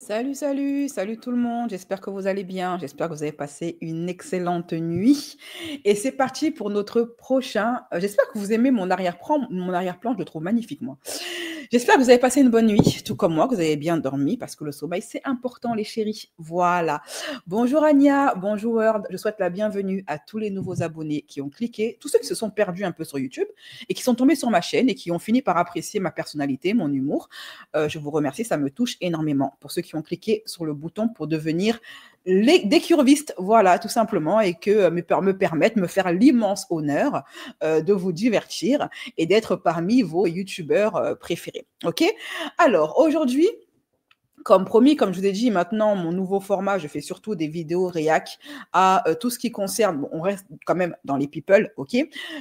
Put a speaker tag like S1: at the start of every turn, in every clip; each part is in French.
S1: Salut, salut, salut tout le monde. J'espère que vous allez bien. J'espère que vous avez passé une excellente nuit. Et c'est parti pour notre prochain. J'espère que vous aimez mon arrière-plan. Mon arrière-plan, je le trouve magnifique, moi. J'espère que vous avez passé une bonne nuit, tout comme moi, que vous avez bien dormi, parce que le sommeil, c'est important, les chéris. Voilà. Bonjour Anya, bonjour Word. Je souhaite la bienvenue à tous les nouveaux abonnés qui ont cliqué, tous ceux qui se sont perdus un peu sur YouTube et qui sont tombés sur ma chaîne et qui ont fini par apprécier ma personnalité, mon humour. Je vous remercie, ça me touche énormément. Pour ceux qui ont cliqué sur le bouton pour devenir des curvistes, voilà, tout simplement, et que me permettent, me faire l'immense honneur de vous divertir et d'être parmi vos youtubeurs préférés. Ok? Alors, aujourd'hui, comme promis, comme je vous ai dit, maintenant, mon nouveau format, je fais surtout des vidéos réac à tout ce qui concerne, bon, on reste quand même dans les people, ok?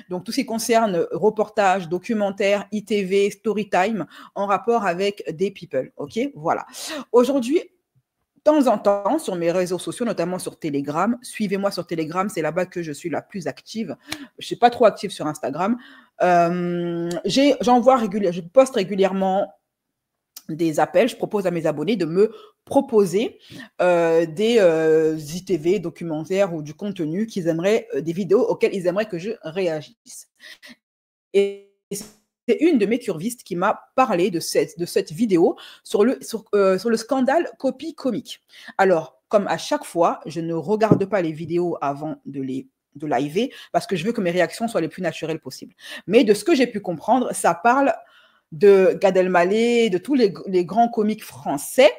S1: Donc, tout ce qui concerne reportage, documentaire, ITV, storytime, en rapport avec des people, ok? Voilà. Aujourd'hui, de temps en temps, sur mes réseaux sociaux, notamment sur Telegram, suivez-moi sur Telegram, c'est là-bas que je suis la plus active. Je ne suis pas trop active sur Instagram. J'envoie régulièrement, je poste régulièrement des appels, je propose à mes abonnés de me proposer des ITV, documentaires ou du contenu qu'ils aimeraient, des vidéos auxquelles ils aimeraient que je réagisse. Et c'est une de mes curvistes qui m'a parlé de cette vidéo sur le scandale copie comique. Alors, comme à chaque fois, je ne regarde pas les vidéos avant de liver parce que je veux que mes réactions soient les plus naturelles possibles. Mais de ce que j'ai pu comprendre, ça parle de Gad Elmaleh, de tous les grands comiques français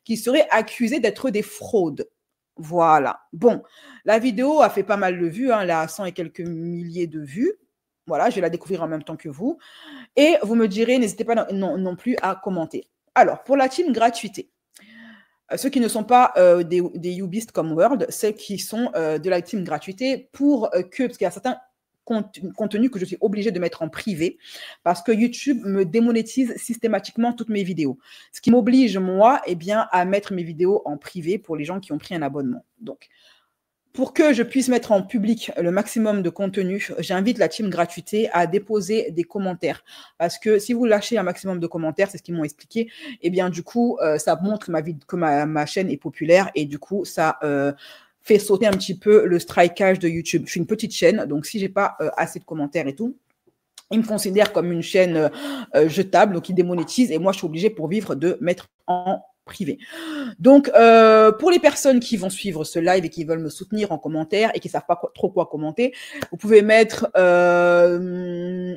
S1: qui seraient accusés d'être des fraudes. Voilà. Bon, la vidéo a fait pas mal de vues, hein, elle a 100 et quelques milliers de vues. Voilà, je vais la découvrir en même temps que vous. Et vous me direz, n'hésitez pas non plus à commenter. Alors, pour la team gratuité, ceux qui ne sont pas des Youbistes comme Word, ceux qui sont de la team gratuité pour parce qu'il y a certains contenus que je suis obligée de mettre en privé parce que YouTube me démonétise systématiquement toutes mes vidéos. Ce qui m'oblige, moi, à mettre mes vidéos en privé pour les gens qui ont pris un abonnement. Donc, pour que je puisse mettre en public le maximum de contenu, j'invite la team gratuité à déposer des commentaires. Parce que si vous lâchez un maximum de commentaires, c'est ce qu'ils m'ont expliqué, du coup, ça montre que ma chaîne est populaire et du coup, ça fait sauter un petit peu le strikeage de YouTube. Je suis une petite chaîne, donc si j'ai pas assez de commentaires et tout, ils me considèrent comme une chaîne jetable, donc ils démonétisent et moi, je suis obligée pour vivre de mettre en privé. Donc, pour les personnes qui vont suivre ce live et qui veulent me soutenir en commentaire et qui ne savent pas trop quoi commenter, vous pouvez mettre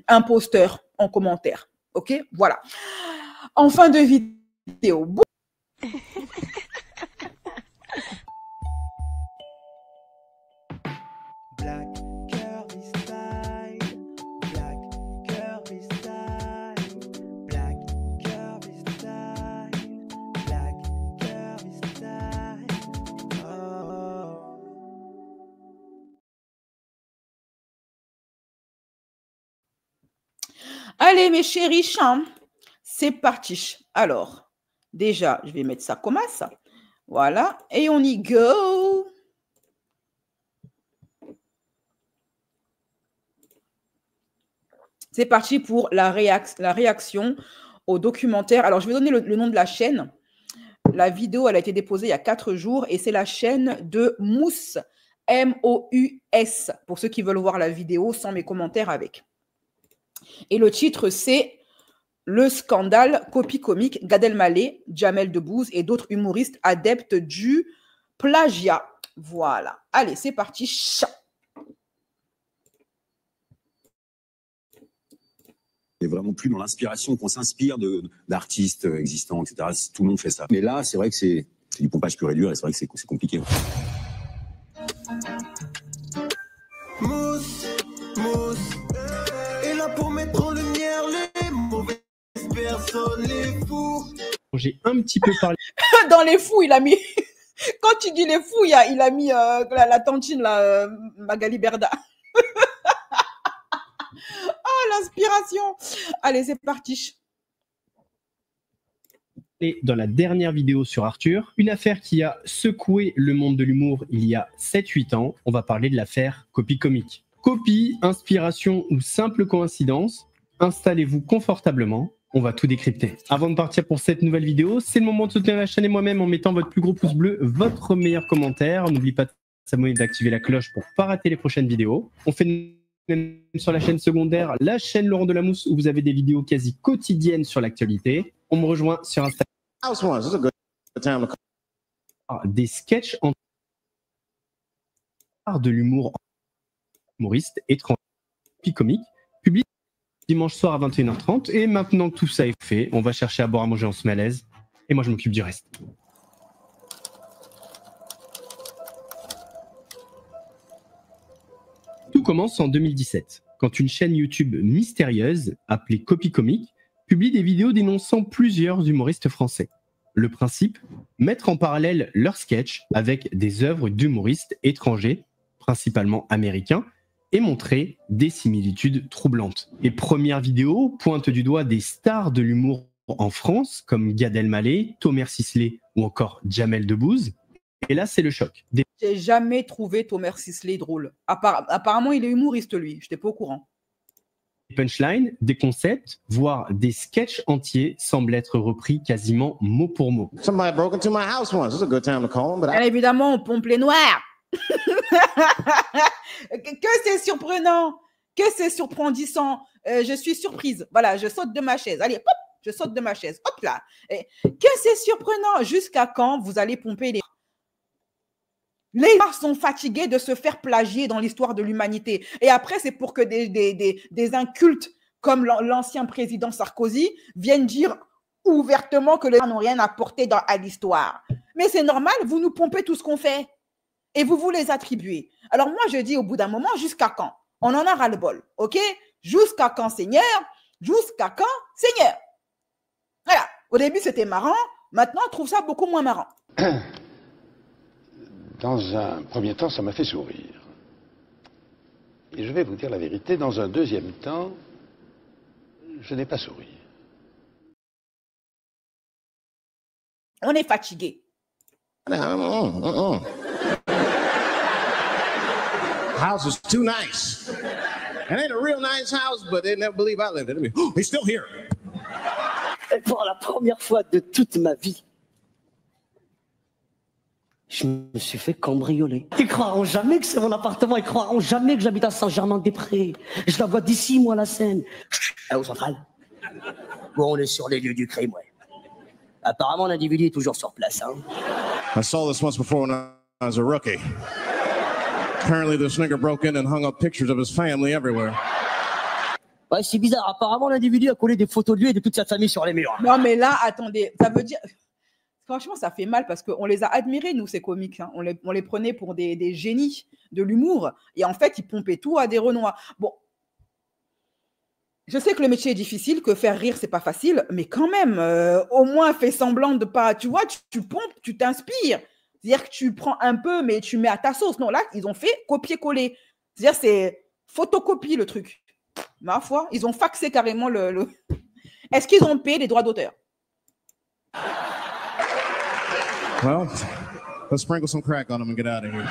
S1: imposteur en commentaire. OK? Voilà. En fin de vidéo. Bon. Allez, mes chéris, c'est parti. Alors, déjà, je vais mettre ça comme ça. Voilà. Et on y go. C'est parti pour la réaction au documentaire. Alors, je vais donner le nom de la chaîne. La vidéo, elle a été déposée il y a 4 jours et c'est la chaîne de Mouss, M-O-U-S, pour ceux qui veulent voir la vidéo sans mes commentaires avec. Et le titre, c'est le scandale copie comique Gad Elmaleh, Jamel Debbouze et d'autres humoristes adeptes du plagiat. Voilà. Allez, c'est parti.
S2: Et vraiment plus dans l'inspiration, qu'on s'inspire d'artistes existants, etc. Tout le monde fait ça. Mais là, c'est vrai que c'est du pompage pur et dur, et c'est vrai que c'est compliqué.
S3: Mousse, et là pour mettre en lumière les mauvaises personnes, les fous.
S4: J'ai un petit peu parlé.
S1: Dans les fous, il a mis... Quand tu dis les fous, il a mis la tantine, Magali Berda. Oh, l'inspiration. Allez, c'est parti.
S4: Et dans la dernière vidéo sur Arthur, une affaire qui a secoué le monde de l'humour il y a 7-8 ans, on va parler de l'affaire Copie Comique. Copie, inspiration ou simple coïncidence, installez-vous confortablement, On va tout décrypter. Avant de partir pour cette nouvelle vidéo, c'est le moment de soutenir la chaîne et moi-même en mettant votre plus gros pouce bleu, votre meilleur commentaire. N'oubliez pas de s'abonner et d'activer la cloche pour ne pas rater les prochaines vidéos. On fait même sur la chaîne secondaire, la chaîne Laurent Delamousse, où vous avez des vidéos quasi quotidiennes sur l'actualité. On me rejoint sur Instagram. Des sketchs en art de l'humour humoriste étranger puis comique, publié dimanche soir à 21h30. Et maintenant que tout ça est fait, on va chercher à boire à manger, on se met à l'aise. Et moi, je m'occupe du reste. Tout commence en 2017, quand une chaîne YouTube mystérieuse, appelée Copy Comique, publie des vidéos dénonçant plusieurs humoristes français. Le principe, mettre en parallèle leurs sketchs avec des œuvres d'humoristes étrangers, principalement américains, et montrer des similitudes troublantes. Les premières vidéos pointent du doigt des stars de l'humour en France, comme Gad Elmaleh, Thomas Sisley ou encore Jamel Debbouze. Et là, c'est le choc.
S1: J'ai jamais trouvé Thomas Sisley drôle. Apparemment, il est humoriste, lui. Je n'étais pas au courant.
S4: Des punchlines, des concepts, voire des sketchs entiers semblent être repris quasiment mot pour mot.
S1: Bien évidemment, on pompe les noirs. Que c'est surprenant, que c'est surprendissant. Je suis surprise. Voilà, je saute de ma chaise. Allez, hop, je saute de ma chaise. Hop là. Que c'est surprenant. Jusqu'à quand vous allez pomper les... Les gens sont fatigués de se faire plagier dans l'histoire de l'humanité. Et après, c'est pour que des incultes comme l'ancien président Sarkozy viennent dire ouvertement que les gens n'ont rien apporté à l'histoire. Mais c'est normal, vous nous pompez tout ce qu'on fait. Et vous les attribuez. Alors moi, je dis au bout d'un moment, jusqu'à quand? On en a ras-le-bol, ok? Jusqu'à quand, Seigneur? Jusqu'à quand, Seigneur? Voilà. Au début, c'était marrant. Maintenant, on trouve ça beaucoup moins marrant.
S5: Dans un premier temps, ça m'a fait sourire. Et je vais vous dire la vérité, dans un deuxième temps, je n'ai pas souri.
S1: On est fatigué.
S3: House is too nice. It ain't a real nice house, but they never believe I lived in it. He's still here.
S6: Et pour la première fois de toute ma vie, je me suis fait cambrioler. Ils croiront jamais que c'est mon appartement, ils croiront jamais que j'habite à Saint-Germain-des-Prés. Je la vois d'ici, moi, la Seine. Au central. Bon, on est sur les lieux du crime, ouais. Apparemment, l'individu est toujours sur place, hein.
S3: I saw this once before when I was a rookie. Apparently, this nigger broke in and hung up pictures of his family everywhere.
S6: Ouais, c'est bizarre. Apparemment, l'individu a collé des photos de lui et de toute sa famille sur les murs.
S1: Non, mais là, attendez, ça veut dire... Franchement, ça fait mal parce qu'on les a admirés, nous, ces comiques. Hein. On les prenait pour des génies de l'humour. Et en fait, ils pompaient tout à des renois. Bon, je sais que le métier est difficile, que faire rire, c'est pas facile. Mais quand même, au moins, fais semblant de pas... Tu vois, tu pompes, tu t'inspires. C'est-à-dire que tu prends un peu, mais tu mets à ta sauce. Non, là, ils ont fait copier-coller. C'est-à-dire c'est photocopie, le truc. Ma foi, ils ont faxé carrément le... Est-ce qu'ils ont payé les droits d'auteur?
S3: Well, let's sprinkle some crack on him and get out of here.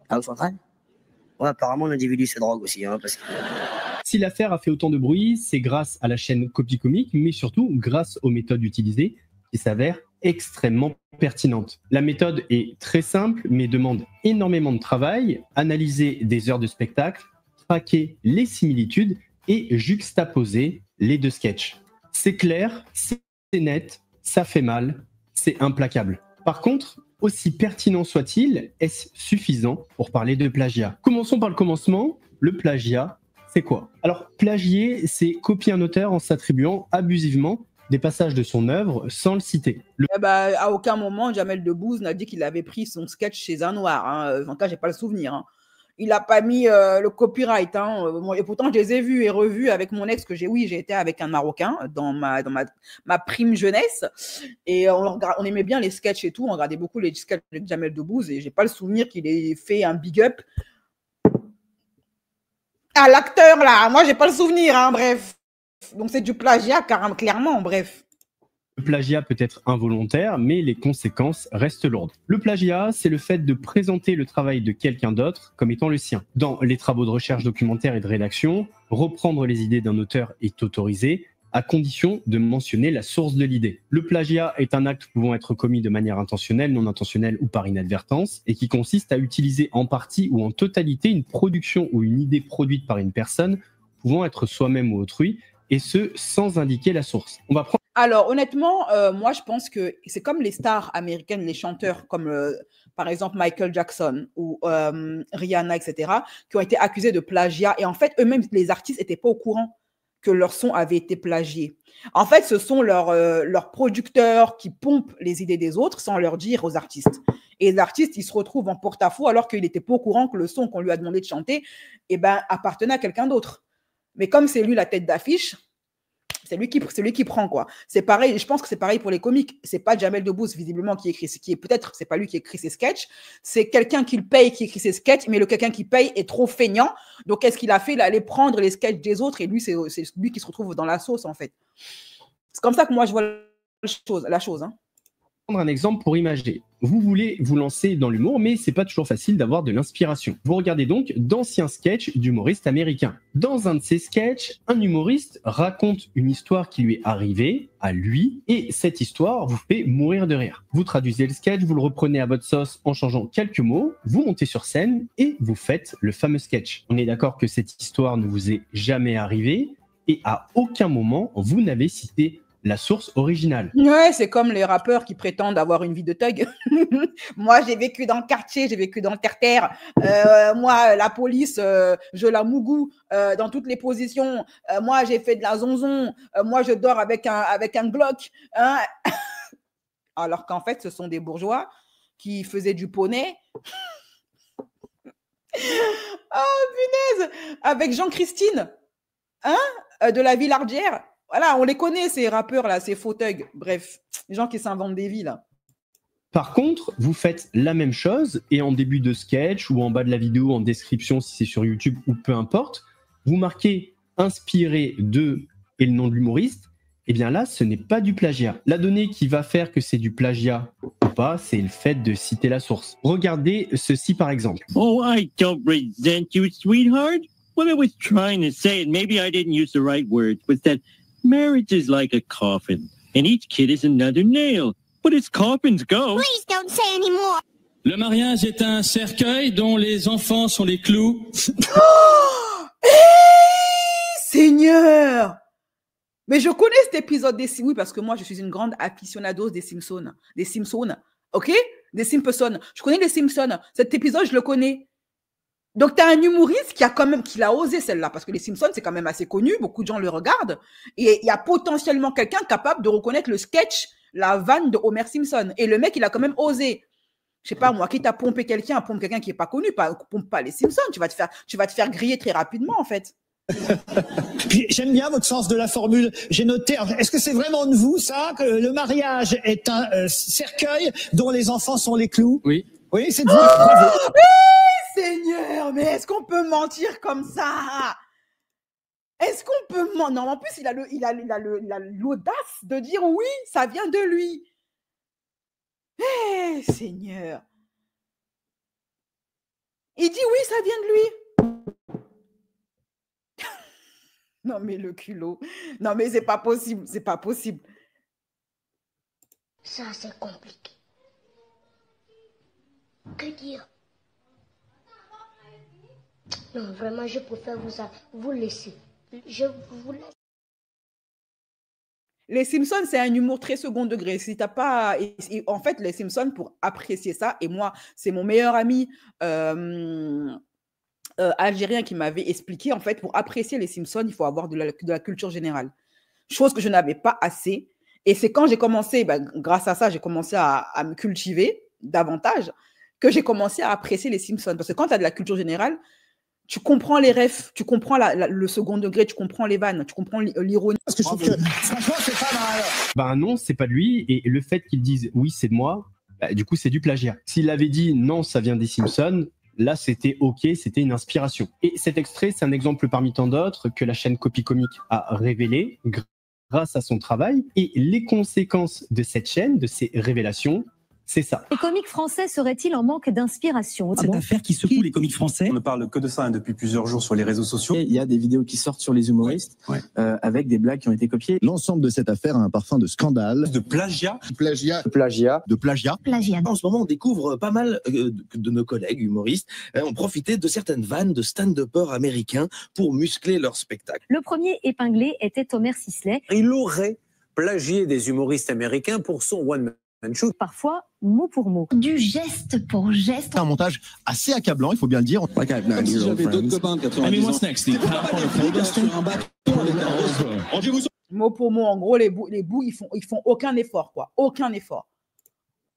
S6: Ah, au central? Ouais, apparemment, l'individu se drogue aussi, hein, parce que...
S4: Si l'affaire a fait autant de bruit, c'est grâce à la chaîne Copy Comique, mais surtout grâce aux méthodes utilisées qui s'avèrent extrêmement pertinentes. La méthode est très simple, mais demande énormément de travail, analyser des heures de spectacle, traquer les similitudes et juxtaposer les deux sketchs. C'est clair, c'est net, ça fait mal, c'est implacable. Par contre, aussi pertinent soit-il, est-ce suffisant pour parler de plagiat? Commençons par le commencement. Le plagiat, c'est quoi? Alors, plagier, c'est copier un auteur en s'attribuant abusivement des passages de son œuvre sans le citer.
S1: À aucun moment, Jamel Debbouze n'a dit qu'il avait pris son sketch chez un noir. Hein. En tout cas, j'ai pas le souvenir. Hein. Il n'a pas mis le copyright. Hein. Et pourtant, je les ai vus et revus avec mon ex, que j'ai été avec un Marocain dans ma prime jeunesse. Et on aimait bien les sketchs et tout. On regardait beaucoup les sketchs de Jamel Debbouze et j'ai pas le souvenir qu'il ait fait un big up à l'acteur, là. Moi, j'ai pas le souvenir, hein, bref. Donc, c'est du plagiat, clairement, bref.
S4: Le plagiat peut être involontaire, mais les conséquences restent lourdes. Le plagiat, c'est le fait de présenter le travail de quelqu'un d'autre comme étant le sien. Dans les travaux de recherche documentaire et de rédaction, reprendre les idées d'un auteur est autorisé, à condition de mentionner la source de l'idée. Le plagiat est un acte pouvant être commis de manière intentionnelle, non intentionnelle ou par inadvertance, et qui consiste à utiliser en partie ou en totalité une production ou une idée produite par une personne, pouvant être soi-même ou autrui, et ce, sans indiquer la source. On va prendre...
S1: Alors, honnêtement, moi, je pense que c'est comme les stars américaines, les chanteurs, comme par exemple Michael Jackson ou Rihanna, etc., qui ont été accusés de plagiat. Et en fait, eux-mêmes, les artistes, n'étaient pas au courant que leur son avait été plagié. En fait, ce sont leurs producteurs qui pompent les idées des autres sans leur dire aux artistes. Et les artistes, ils se retrouvent en porte-à-faux alors qu'il n'était pas au courant que le son qu'on lui a demandé de chanter appartenait à quelqu'un d'autre. Mais comme c'est lui la tête d'affiche, c'est lui qui prend, quoi. C'est pareil, je pense que c'est pareil pour les comiques. C'est pas Jamel Debbouze, visiblement, peut-être, c'est pas lui qui écrit ses sketchs. C'est quelqu'un qui le paye qui écrit ses sketchs, mais le quelqu'un qui paye est trop feignant. Donc, qu'est-ce qu'il a fait? Il allait prendre les sketchs des autres et lui, c'est lui qui se retrouve dans la sauce, en fait. C'est comme ça que moi, je vois la chose, hein.
S4: Prendre un exemple pour imager. Vous voulez vous lancer dans l'humour, mais c'est pas toujours facile d'avoir de l'inspiration. Vous regardez donc d'anciens sketchs d'humoristes américains. Dans un de ces sketchs, un humoriste raconte une histoire qui lui est arrivée, à lui, et cette histoire vous fait mourir de rire. Vous traduisez le sketch, vous le reprenez à votre sauce en changeant quelques mots, vous montez sur scène et vous faites le fameux sketch. On est d'accord que cette histoire ne vous est jamais arrivée, et à aucun moment vous n'avez cité la source originale.
S1: Ouais, c'est comme les rappeurs qui prétendent avoir une vie de thug. Moi, j'ai vécu dans le quartier, j'ai vécu dans le terre-terre. Moi, la police, je la mougou dans toutes les positions. Moi, j'ai fait de la zonzon. Moi, je dors avec un Glock. Hein. Alors qu'en fait, ce sont des bourgeois qui faisaient du poney. Oh, punaise! Avec Jean-Christine, hein, de la Villardière. Voilà, on les connaît, ces rappeurs-là, ces faux thugs. Bref, les gens qui s'inventent des vies, là.
S4: Par contre, vous faites la même chose et en début de sketch ou en bas de la vidéo, en description si c'est sur YouTube ou peu importe, vous marquez « inspiré de » et le nom de l'humoriste. Eh bien là, ce n'est pas du plagiat. La donnée qui va faire que c'est du plagiat ou pas, c'est le fait de citer la source. Regardez ceci par exemple.
S7: Oh, I don't resent you, sweetheart. What I was trying to say, and maybe I didn't use the right words, was that marriage is like a coffin, and each kid is another nail. But as coffins go...
S8: Please don't say any more.
S9: Le mariage est un cercueil dont les enfants sont les clous.
S1: Oh Seigneur! Mais je connais cet épisode des Simpsons, oui, parce que moi, je suis une grande aficionado des Simpsons. Des Simpsons, ok? Des Simpsons. Je connais les Simpsons. Cet épisode, je le connais. Donc, tu as un humoriste qui l'a osé celle-là, parce que les Simpsons, c'est quand même assez connu, beaucoup de gens le regardent, et il y a potentiellement quelqu'un capable de reconnaître le sketch, la vanne de Homer Simpson. Et le mec, il a quand même osé. Je sais pas, moi, quitte à pomper quelqu'un, pompe quelqu'un qui est pas connu, pompe pas les Simpsons, tu vas te faire griller très rapidement, en fait.
S10: Puis j'aime bien votre sens de la formule. J'ai noté. Est-ce que c'est vraiment de vous ça que le mariage est un cercueil dont les enfants sont les clous?
S9: Oui.
S10: Oui, c'est de vous.
S1: Seigneur, mais est-ce qu'on peut mentir comme ça? Est-ce qu'on peut mentir? Non, en plus, il a l'audace de dire oui, ça vient de lui. Eh, Seigneur. Il dit oui, ça vient de lui. Non, mais le culot. Non, mais c'est pas possible, c'est pas possible.
S8: Ça, c'est compliqué. Que dire? Non, vraiment, je préfère vous laisser. Je vous laisse.
S1: Les Simpsons, c'est un humour très second degré. Si t'as pas, en fait, les Simpsons, pour apprécier ça, et moi, c'est mon meilleur ami algérien qui m'avait expliqué, en fait, pour apprécier les Simpsons, il faut avoir de la culture générale. Chose que je n'avais pas assez. Et c'est quand j'ai commencé, grâce à ça, j'ai commencé à me cultiver davantage, que j'ai commencé à apprécier les Simpsons. Parce que quand tu as de la culture générale, tu comprends les refs, tu comprends le second degré, tu comprends les vannes, tu comprends l'ironie.
S10: Parce que je trouve que, franchement, c'est pas mal.
S4: Ben non, c'est pas de lui. Et le fait qu'il dise oui, c'est de moi, du coup, c'est du plagiat. S'il avait dit non, ça vient des Simpsons, là, c'était OK, c'était une inspiration. Et cet extrait, c'est un exemple parmi tant d'autres que la chaîne Copy Comique a révélé grâce à son travail. Et les conséquences de cette chaîne, de ces révélations, c'est ça.
S11: Les comiques français seraient-ils en manque d'inspiration?
S12: Cette affaire qui secoue les comiques français. On ne parle que de ça depuis plusieurs jours sur les réseaux sociaux.
S13: Il y a des vidéos qui sortent sur les humoristes avec des blagues qui ont été copiées.
S14: L'ensemble de cette affaire a un parfum de scandale.
S12: De plagiat.
S14: De plagiat.
S15: En ce moment, on découvre pas mal de nos collègues humoristes ont profité de certaines vannes de stand-uppers américains pour muscler leur spectacle.
S11: Le premier épinglé était Homer Sisley.
S16: Il aurait plagié des humoristes américains pour son one-man show.
S11: Parfois, mot pour mot.
S17: Du geste pour geste.
S14: Un montage assez accablant, il faut bien le dire.
S2: Comme si j'avais d'autres copains de 90 ans.
S1: Mot pour mot, en gros, les bouts, ils font aucun effort, quoi. Aucun effort.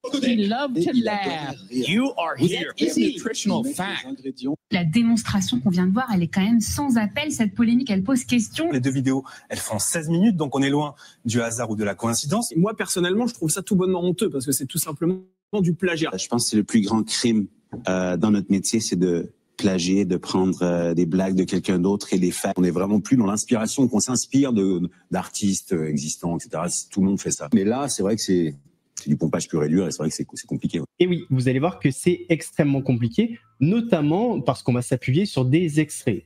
S18: We love to laugh.
S12: You are here.
S18: Nutritional fact. La démonstration qu'on vient de voir, elle est quand même sans appel. Cette polémique, elle pose question.
S12: Les deux vidéos, elles font 16 minutes, donc on est loin du hasard ou de la coïncidence.
S19: Moi, personnellement, je trouve ça tout bonnement honteux parce que c'est tout simplement du plagiat.
S2: Je pense que c'est le plus grand crime dans notre métier, c'est de plagier, de prendre des blagues de quelqu'un d'autre et les faire. On n'est vraiment plus dans l'inspiration, qu'on s'inspire d'artistes existants, etc. Tout le monde fait ça. Mais là, c'est vrai que c'est du pompage pur et dur et c'est vrai que c'est compliqué.
S4: Et oui, vous allez voir que c'est extrêmement compliqué, notamment parce qu'on va s'appuyer sur des extraits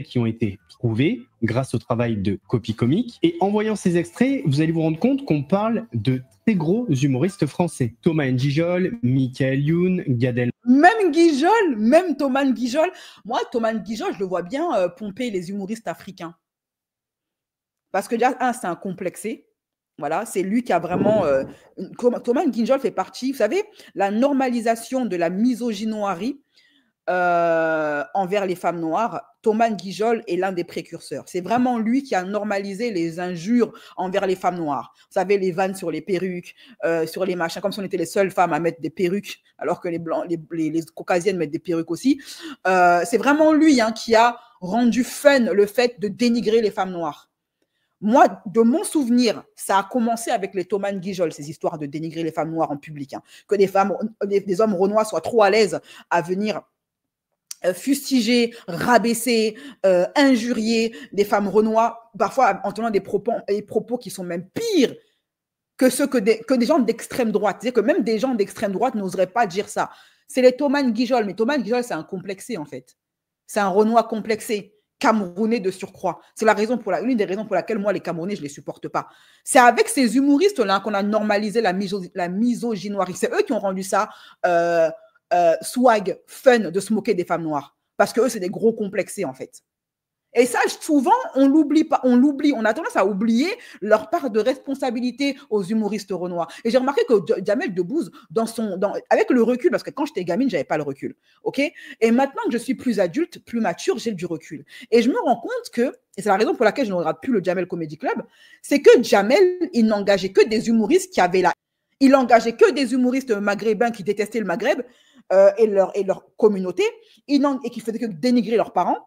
S4: qui ont été trouvés grâce au travail de Copy Comics. Et en voyant ces extraits, vous allez vous rendre compte qu'on parle de très gros humoristes français. Thomas N'Gijol, Michael Youn, Gad Elmaleh.
S1: Même Guijol, même Thomas N'Gijol. Moi, Thomas N'Gijol, je le vois bien pomper les humoristes africains. Parce que déjà, c'est un complexé. Voilà, c'est lui qui a vraiment... Thomas N'Gijol fait partie, vous savez, la normalisation de la misogynoirie envers les femmes noires. Thomas N'Gijol est l'un des précurseurs. C'est vraiment lui qui a normalisé les injures envers les femmes noires. Vous savez, les vannes sur les perruques, sur les machins, comme si on était les seules femmes à mettre des perruques, alors que les blancs, les caucasiennes mettent des perruques aussi. C'est vraiment lui qui a rendu fun le fait de dénigrer les femmes noires. Moi, de mon souvenir, ça a commencé avec les Thomas N'Gijol, ces histoires de dénigrer les femmes noires en public. Que des hommes renois soient trop à l'aise à venir fustiger, rabaisser, injurier des femmes renois, parfois en tenant des propos qui sont même pires que ceux que des gens d'extrême droite. C'est-à-dire que même des gens d'extrême droite n'oseraient pas dire ça. C'est les Thomas N'Gijol, mais Thomas N'Gijol, c'est un complexé en fait. C'est un renois complexé. Camerounais de surcroît. C'est l'une des raisons pour laquelle moi, les Camerounais, je ne les supporte pas. C'est avec ces humoristes-là qu'on a normalisé la misogynoirie. C'est eux qui ont rendu ça swag, fun de se moquer des femmes noires. Parce qu'eux, c'est des gros complexés, en fait. Et ça, souvent, on l'oublie. On a tendance à oublier leur part de responsabilité aux humoristes renois. Et j'ai remarqué que Jamel Debbouze, avec le recul, parce que quand j'étais gamine, je n'avais pas le recul. Okay, et maintenant que je suis plus adulte, plus mature, j'ai du recul. Et je me rends compte que, et c'est la raison pour laquelle je ne regarde plus le Jamel Comedy Club, c'est que Jamel, il n'engageait que des humoristes qui avaient il engageait que des humoristes maghrébins qui détestaient le Maghreb et leur communauté, et qui faisaient que dénigrer leurs parents,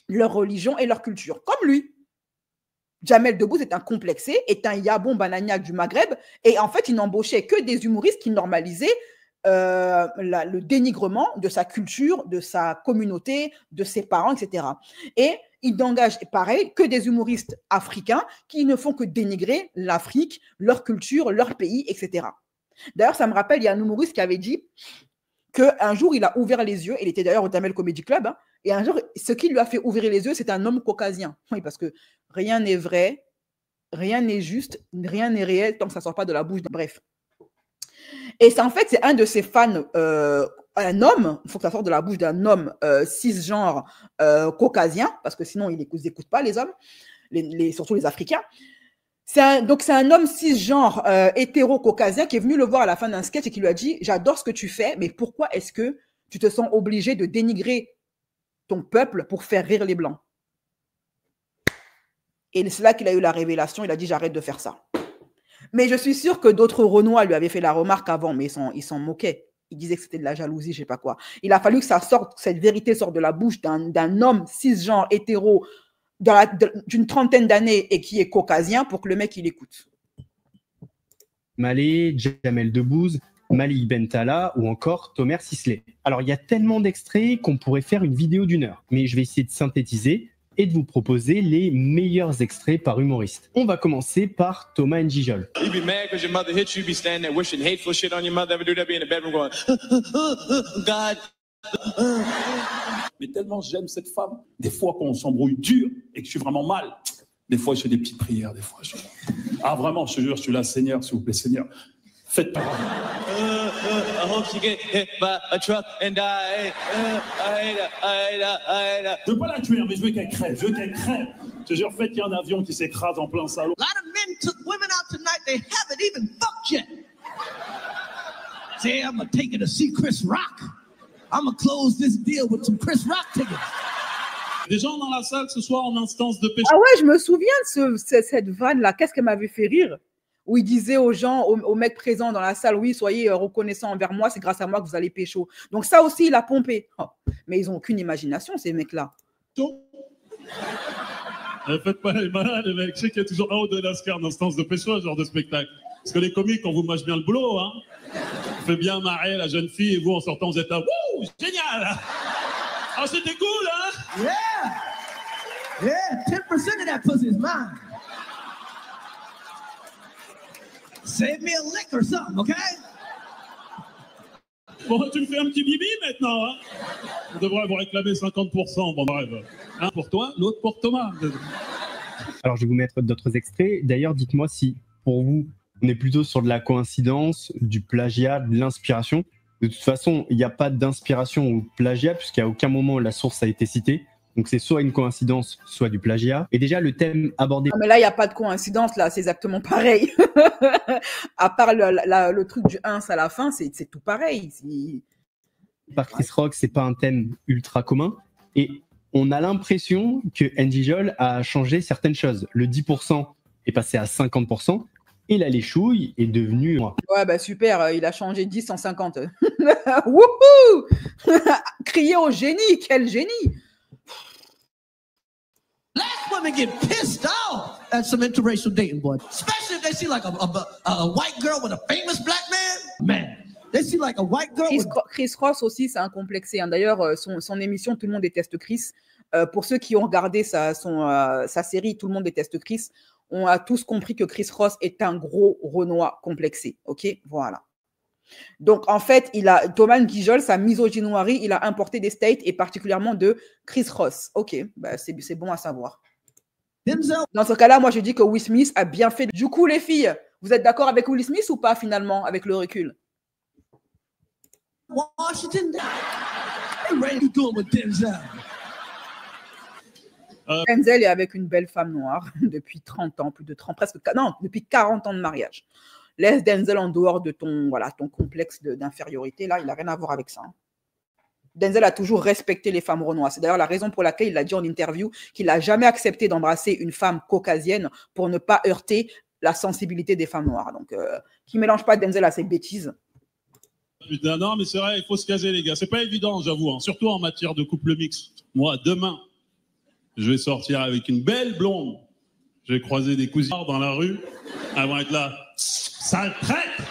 S1: leur religion et leur culture, comme lui. Jamel Debbouze est un complexé, est un Yabon Banania du Maghreb, et en fait, il n'embauchait que des humoristes qui normalisaient le dénigrement de sa culture, de sa communauté, de ses parents, etc. Et il n'engage, pareil, que des humoristes africains qui ne font que dénigrer l'Afrique, leur culture, leur pays, etc. D'ailleurs, ça me rappelle, il y a un humoriste qui avait dit qu'un jour, il a ouvert les yeux, il était d'ailleurs au Jamel Comedy Club, et un jour, ce qui lui a fait ouvrir les yeux, c'est un homme caucasien. Oui, parce que rien n'est vrai, rien n'est juste, rien n'est réel tant que ça ne sort pas de la bouche. Bref. Et en fait, c'est un de ses fans, un homme, il faut que ça sorte de la bouche d'un homme cisgenre caucasien, parce que sinon, il n'écoute pas les hommes, surtout les Africains. Donc, c'est un homme cisgenre hétéro-caucasien qui est venu le voir à la fin d'un sketch et qui lui a dit « J'adore ce que tu fais, mais pourquoi est-ce que tu te sens obligé de dénigrer ton peuple pour faire rire les Blancs ?» Et c'est là qu'il a eu la révélation, il a dit « J'arrête de faire ça. » Mais je suis sûre que d'autres Renois lui avaient fait la remarque avant, mais ils s'en moquaient. Ils disaient que c'était de la jalousie, je ne sais pas quoi. Il a fallu que cette vérité sorte de la bouche d'un homme cisgenre hétéro d'une trentaine d'années et qui est caucasien pour que le mec, il écoute.
S4: Malé, Jamel Debbouze, Malik Bentala ou encore Homer Sisley. Alors, il y a tellement d'extraits qu'on pourrait faire une vidéo d'1 heure, mais je vais essayer de synthétiser et de vous proposer les meilleurs extraits par humoriste. On va commencer par Thomas N'Gijol.
S20: You be mad because your mother hit you, be standing there wishing hateful shit on your mother, ever do that, be in the bedroom going, God.
S21: Mais tellement j'aime cette femme, des fois quand on s'embrouille dur et que je suis vraiment mal, des fois je fais des petites prières, des fois je... Ah vraiment, je te jure, je suis là, Seigneur, s'il vous plaît, Seigneur, faites pas.
S20: I hope she get hit by a truck and die.
S21: Je veux pas la tuer, mais je veux qu'elle crève, Je te jure, faites qu'il y a un avion qui s'écrase en plein salon.
S22: A lot of men took women out tonight, they haven't even fucked yet. Say, I'm gonna take her to see Chris Rock. I'm gonna close this deal with some Chris Rock tickets.
S21: Des gens dans la salle ce soir en instance de péché.
S1: Ah ouais, je me souviens de cette vanne-là. Qu'est-ce qu'elle m'avait fait rire? Où il disait aux gens, aux mecs présents dans la salle, oui, soyez reconnaissants envers moi, c'est grâce à moi que vous allez pécho. Donc ça aussi, il a pompé. Oh. Mais ils n'ont aucune imagination, ces mecs-là.
S21: Faites pas les malades, les mecs. Je sais qu'il y a toujours un ou deux Lascar d'instance de pécho, ce genre de spectacle. Parce que les comiques, on vous mâche bien le boulot, hein. On fait bien marrer la jeune fille et vous, en sortant, vous êtes là, wouh, génial. Ah, c'était cool, hein.
S22: Yeah, 10% of that pussy is mine. Save me a lick or something, okay?
S21: Bon, tu me fais un petit bibi maintenant, hein. On devrait vous réclamer 50%, bon bref. Un pour toi, l'autre pour Thomas.
S4: Alors, je vais vous mettre d'autres extraits. D'ailleurs, dites-moi si, pour vous, on est plutôt sur de la coïncidence, du plagiat, de l'inspiration. De toute façon, il n'y a pas d'inspiration ou de plagiat, puisqu'à aucun moment la source a été citée. Donc, c'est soit une coïncidence, soit du plagiat. Et déjà, le thème abordé...
S1: Non, mais là, il n'y a pas de coïncidence, là, c'est exactement pareil. À part le truc du 1 à la fin, c'est tout pareil.
S4: Par Chris Rock, c'est pas un thème ultra commun. Et on a l'impression que N'Gijol a changé certaines choses. Le 10% est passé à 50%. Et la léchouille est devenue...
S1: Ouais, bah super, il a changé 10 en 50. Wouhou. Crier au génie, quel génie.
S22: Black women get pissed off at some interracial dating, boy. Especially if they see like a white girl with a famous black man. Man, they see like a white girl
S1: Chris Ross aussi, c'est un complexé. Hein. D'ailleurs, son émission, Tout le monde déteste Chris. Pour ceux qui ont regardé sa série Tout le monde déteste Chris, on a tous compris que Chris Ross est un gros Renoir complexé. OK, voilà. Donc, en fait, Thomas N'Gijol, sa misogynoirie, il a importé des States et particulièrement de Chris Ross. OK, bah, c'est bon à savoir. Dans ce cas-là, moi, je dis que Will Smith a bien fait. Du coup, les filles, vous êtes d'accord avec Will Smith ou pas, finalement, avec le recul?
S22: Washington, what are you doing with Denzel?
S1: Denzel est avec une belle femme noire depuis 30 ans, plus de 30, presque, non, depuis 40 ans de mariage. Laisse Denzel en dehors de ton complexe d'infériorité. Là, il n'a rien à voir avec ça. Denzel a toujours respecté les femmes renoises. C'est d'ailleurs la raison pour laquelle il a dit en interview qu'il n'a jamais accepté d'embrasser une femme caucasienne pour ne pas heurter la sensibilité des femmes noires. Donc, qui ne mélange pas Denzel à ses bêtises.
S21: Putain, non, mais c'est vrai, il faut se caser, les gars. C'est pas évident, j'avoue, hein, surtout en matière de couple mixte. Moi, demain, je vais sortir avec une belle blonde. Je vais croiser des cousines dans la rue. Elles vont être là. Sale traite!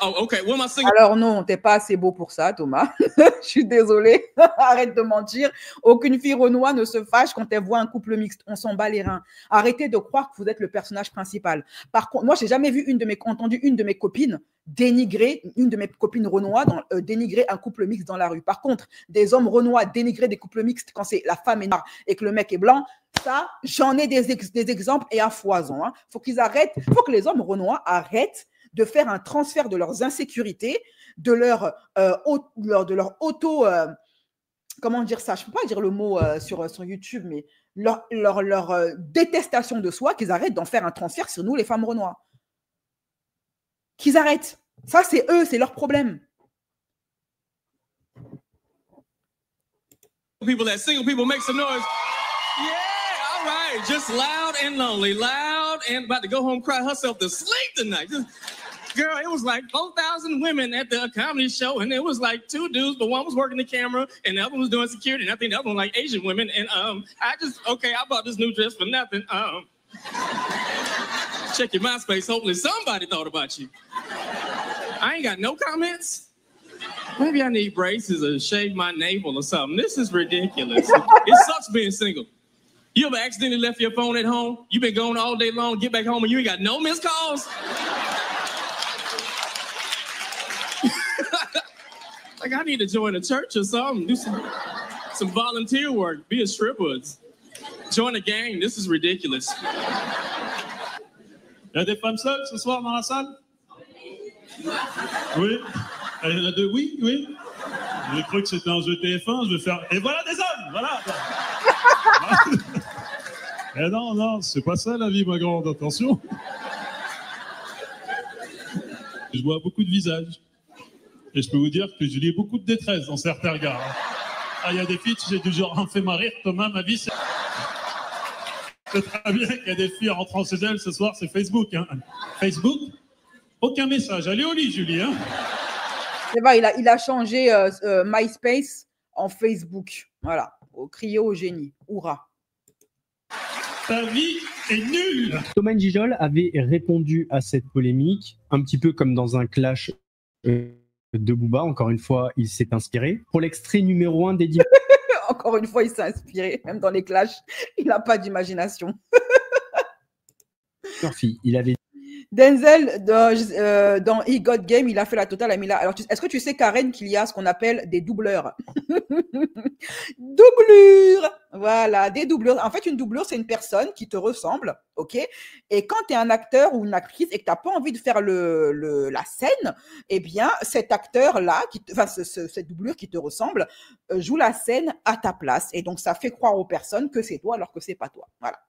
S20: Oh, okay. Well,
S1: alors non, t'es pas assez beau pour ça, Thomas. Je suis désolée. Arrête de mentir. Aucune fille renois ne se fâche quand elle voit un couple mixte. On s'en bat les reins. Arrêtez de croire que vous êtes le personnage principal. Par contre, moi, j'ai jamais vu entendu une de mes copines dénigrer, une de mes copines renois dénigrer un couple mixte dans la rue. Par contre, des hommes renois dénigrer des couples mixtes quand c'est la femme est noire et que le mec est blanc, ça, j'en ai des exemples et à foison. Hein. Faut qu'ils arrêtent. Faut que les hommes renois arrêtent de faire un transfert de leurs insécurités, de leur auto, comment dire ça, je ne peux pas dire le mot sur YouTube, mais leur détestation de soi, qu'ils arrêtent d'en faire un transfert sur nous, les femmes renois. Qu'ils arrêtent. Ça, c'est eux, c'est leur problème.
S20: People that single people make some noise. Yeah, all right. Just loud and lonely. Loud and about to go home, cry herself to sleep tonight. Just, girl, it was like 4,000 women at the comedy show, and it was like 2 dudes, but one was working the camera, and the other one was doing security, and I think the other one like Asian women. And I bought this new dress for nothing. Check your MySpace. Hopefully somebody thought about you. I ain't got no comments. Maybe I need braces or shave my navel or something. This is ridiculous. It sucks being single. You ever accidentally left your phone at home? You been gone all day long, get back home and you ain't got no missed calls? Like, I need to join a church or something. Do some volunteer work. Be a stripper. Join a gang. This is ridiculous.
S21: Il y a des femmes seules ce soir dans la salle? Oui. Il y en a deux, oui, oui. J'ai cru que c'était un jeu TF1, je vais faire... Et voilà des hommes, voilà. Eh non, non, c'est pas ça la vie, ma grande, attention. Je vois beaucoup de visages. Et je peux vous dire que je lis beaucoup de détresse dans certains regards. Ah, il y a des filles, j'ai du genre, en fait marrer, Thomas, ma vie, c'est... C'est très bien qu'il y a des filles rentrant chez elles ce soir, c'est Facebook. Hein. Facebook, aucun message. Allez au lit, Julie. Hein.
S1: C'est vrai, il a changé MySpace en Facebook. Voilà, au crier au génie. Hourra.
S21: Ta vie est nulle.
S4: Thomas N'Gijol avait répondu à cette polémique, un petit peu comme dans un clash de Booba. Encore une fois, il s'est inspiré. Pour l'extrait numéro 1 des
S1: Encore une fois, il s'est inspiré. Même dans les clashs, il n'a pas d'imagination.
S4: Murphy, il avait...
S1: Denzel, dans He Got Game, il a fait la totale. Alors, est-ce que tu sais, Karen, qu'il y a ce qu'on appelle des doubleurs? Doublure. Voilà, des doubleurs. En fait, une doublure, c'est une personne qui te ressemble, ok? Et quand tu es un acteur ou une actrice et que tu n'as pas envie de faire la scène, eh bien, cet acteur-là, cette doublure qui te ressemble, joue la scène à ta place. Et donc, ça fait croire aux personnes que c'est toi alors que c'est pas toi. Voilà.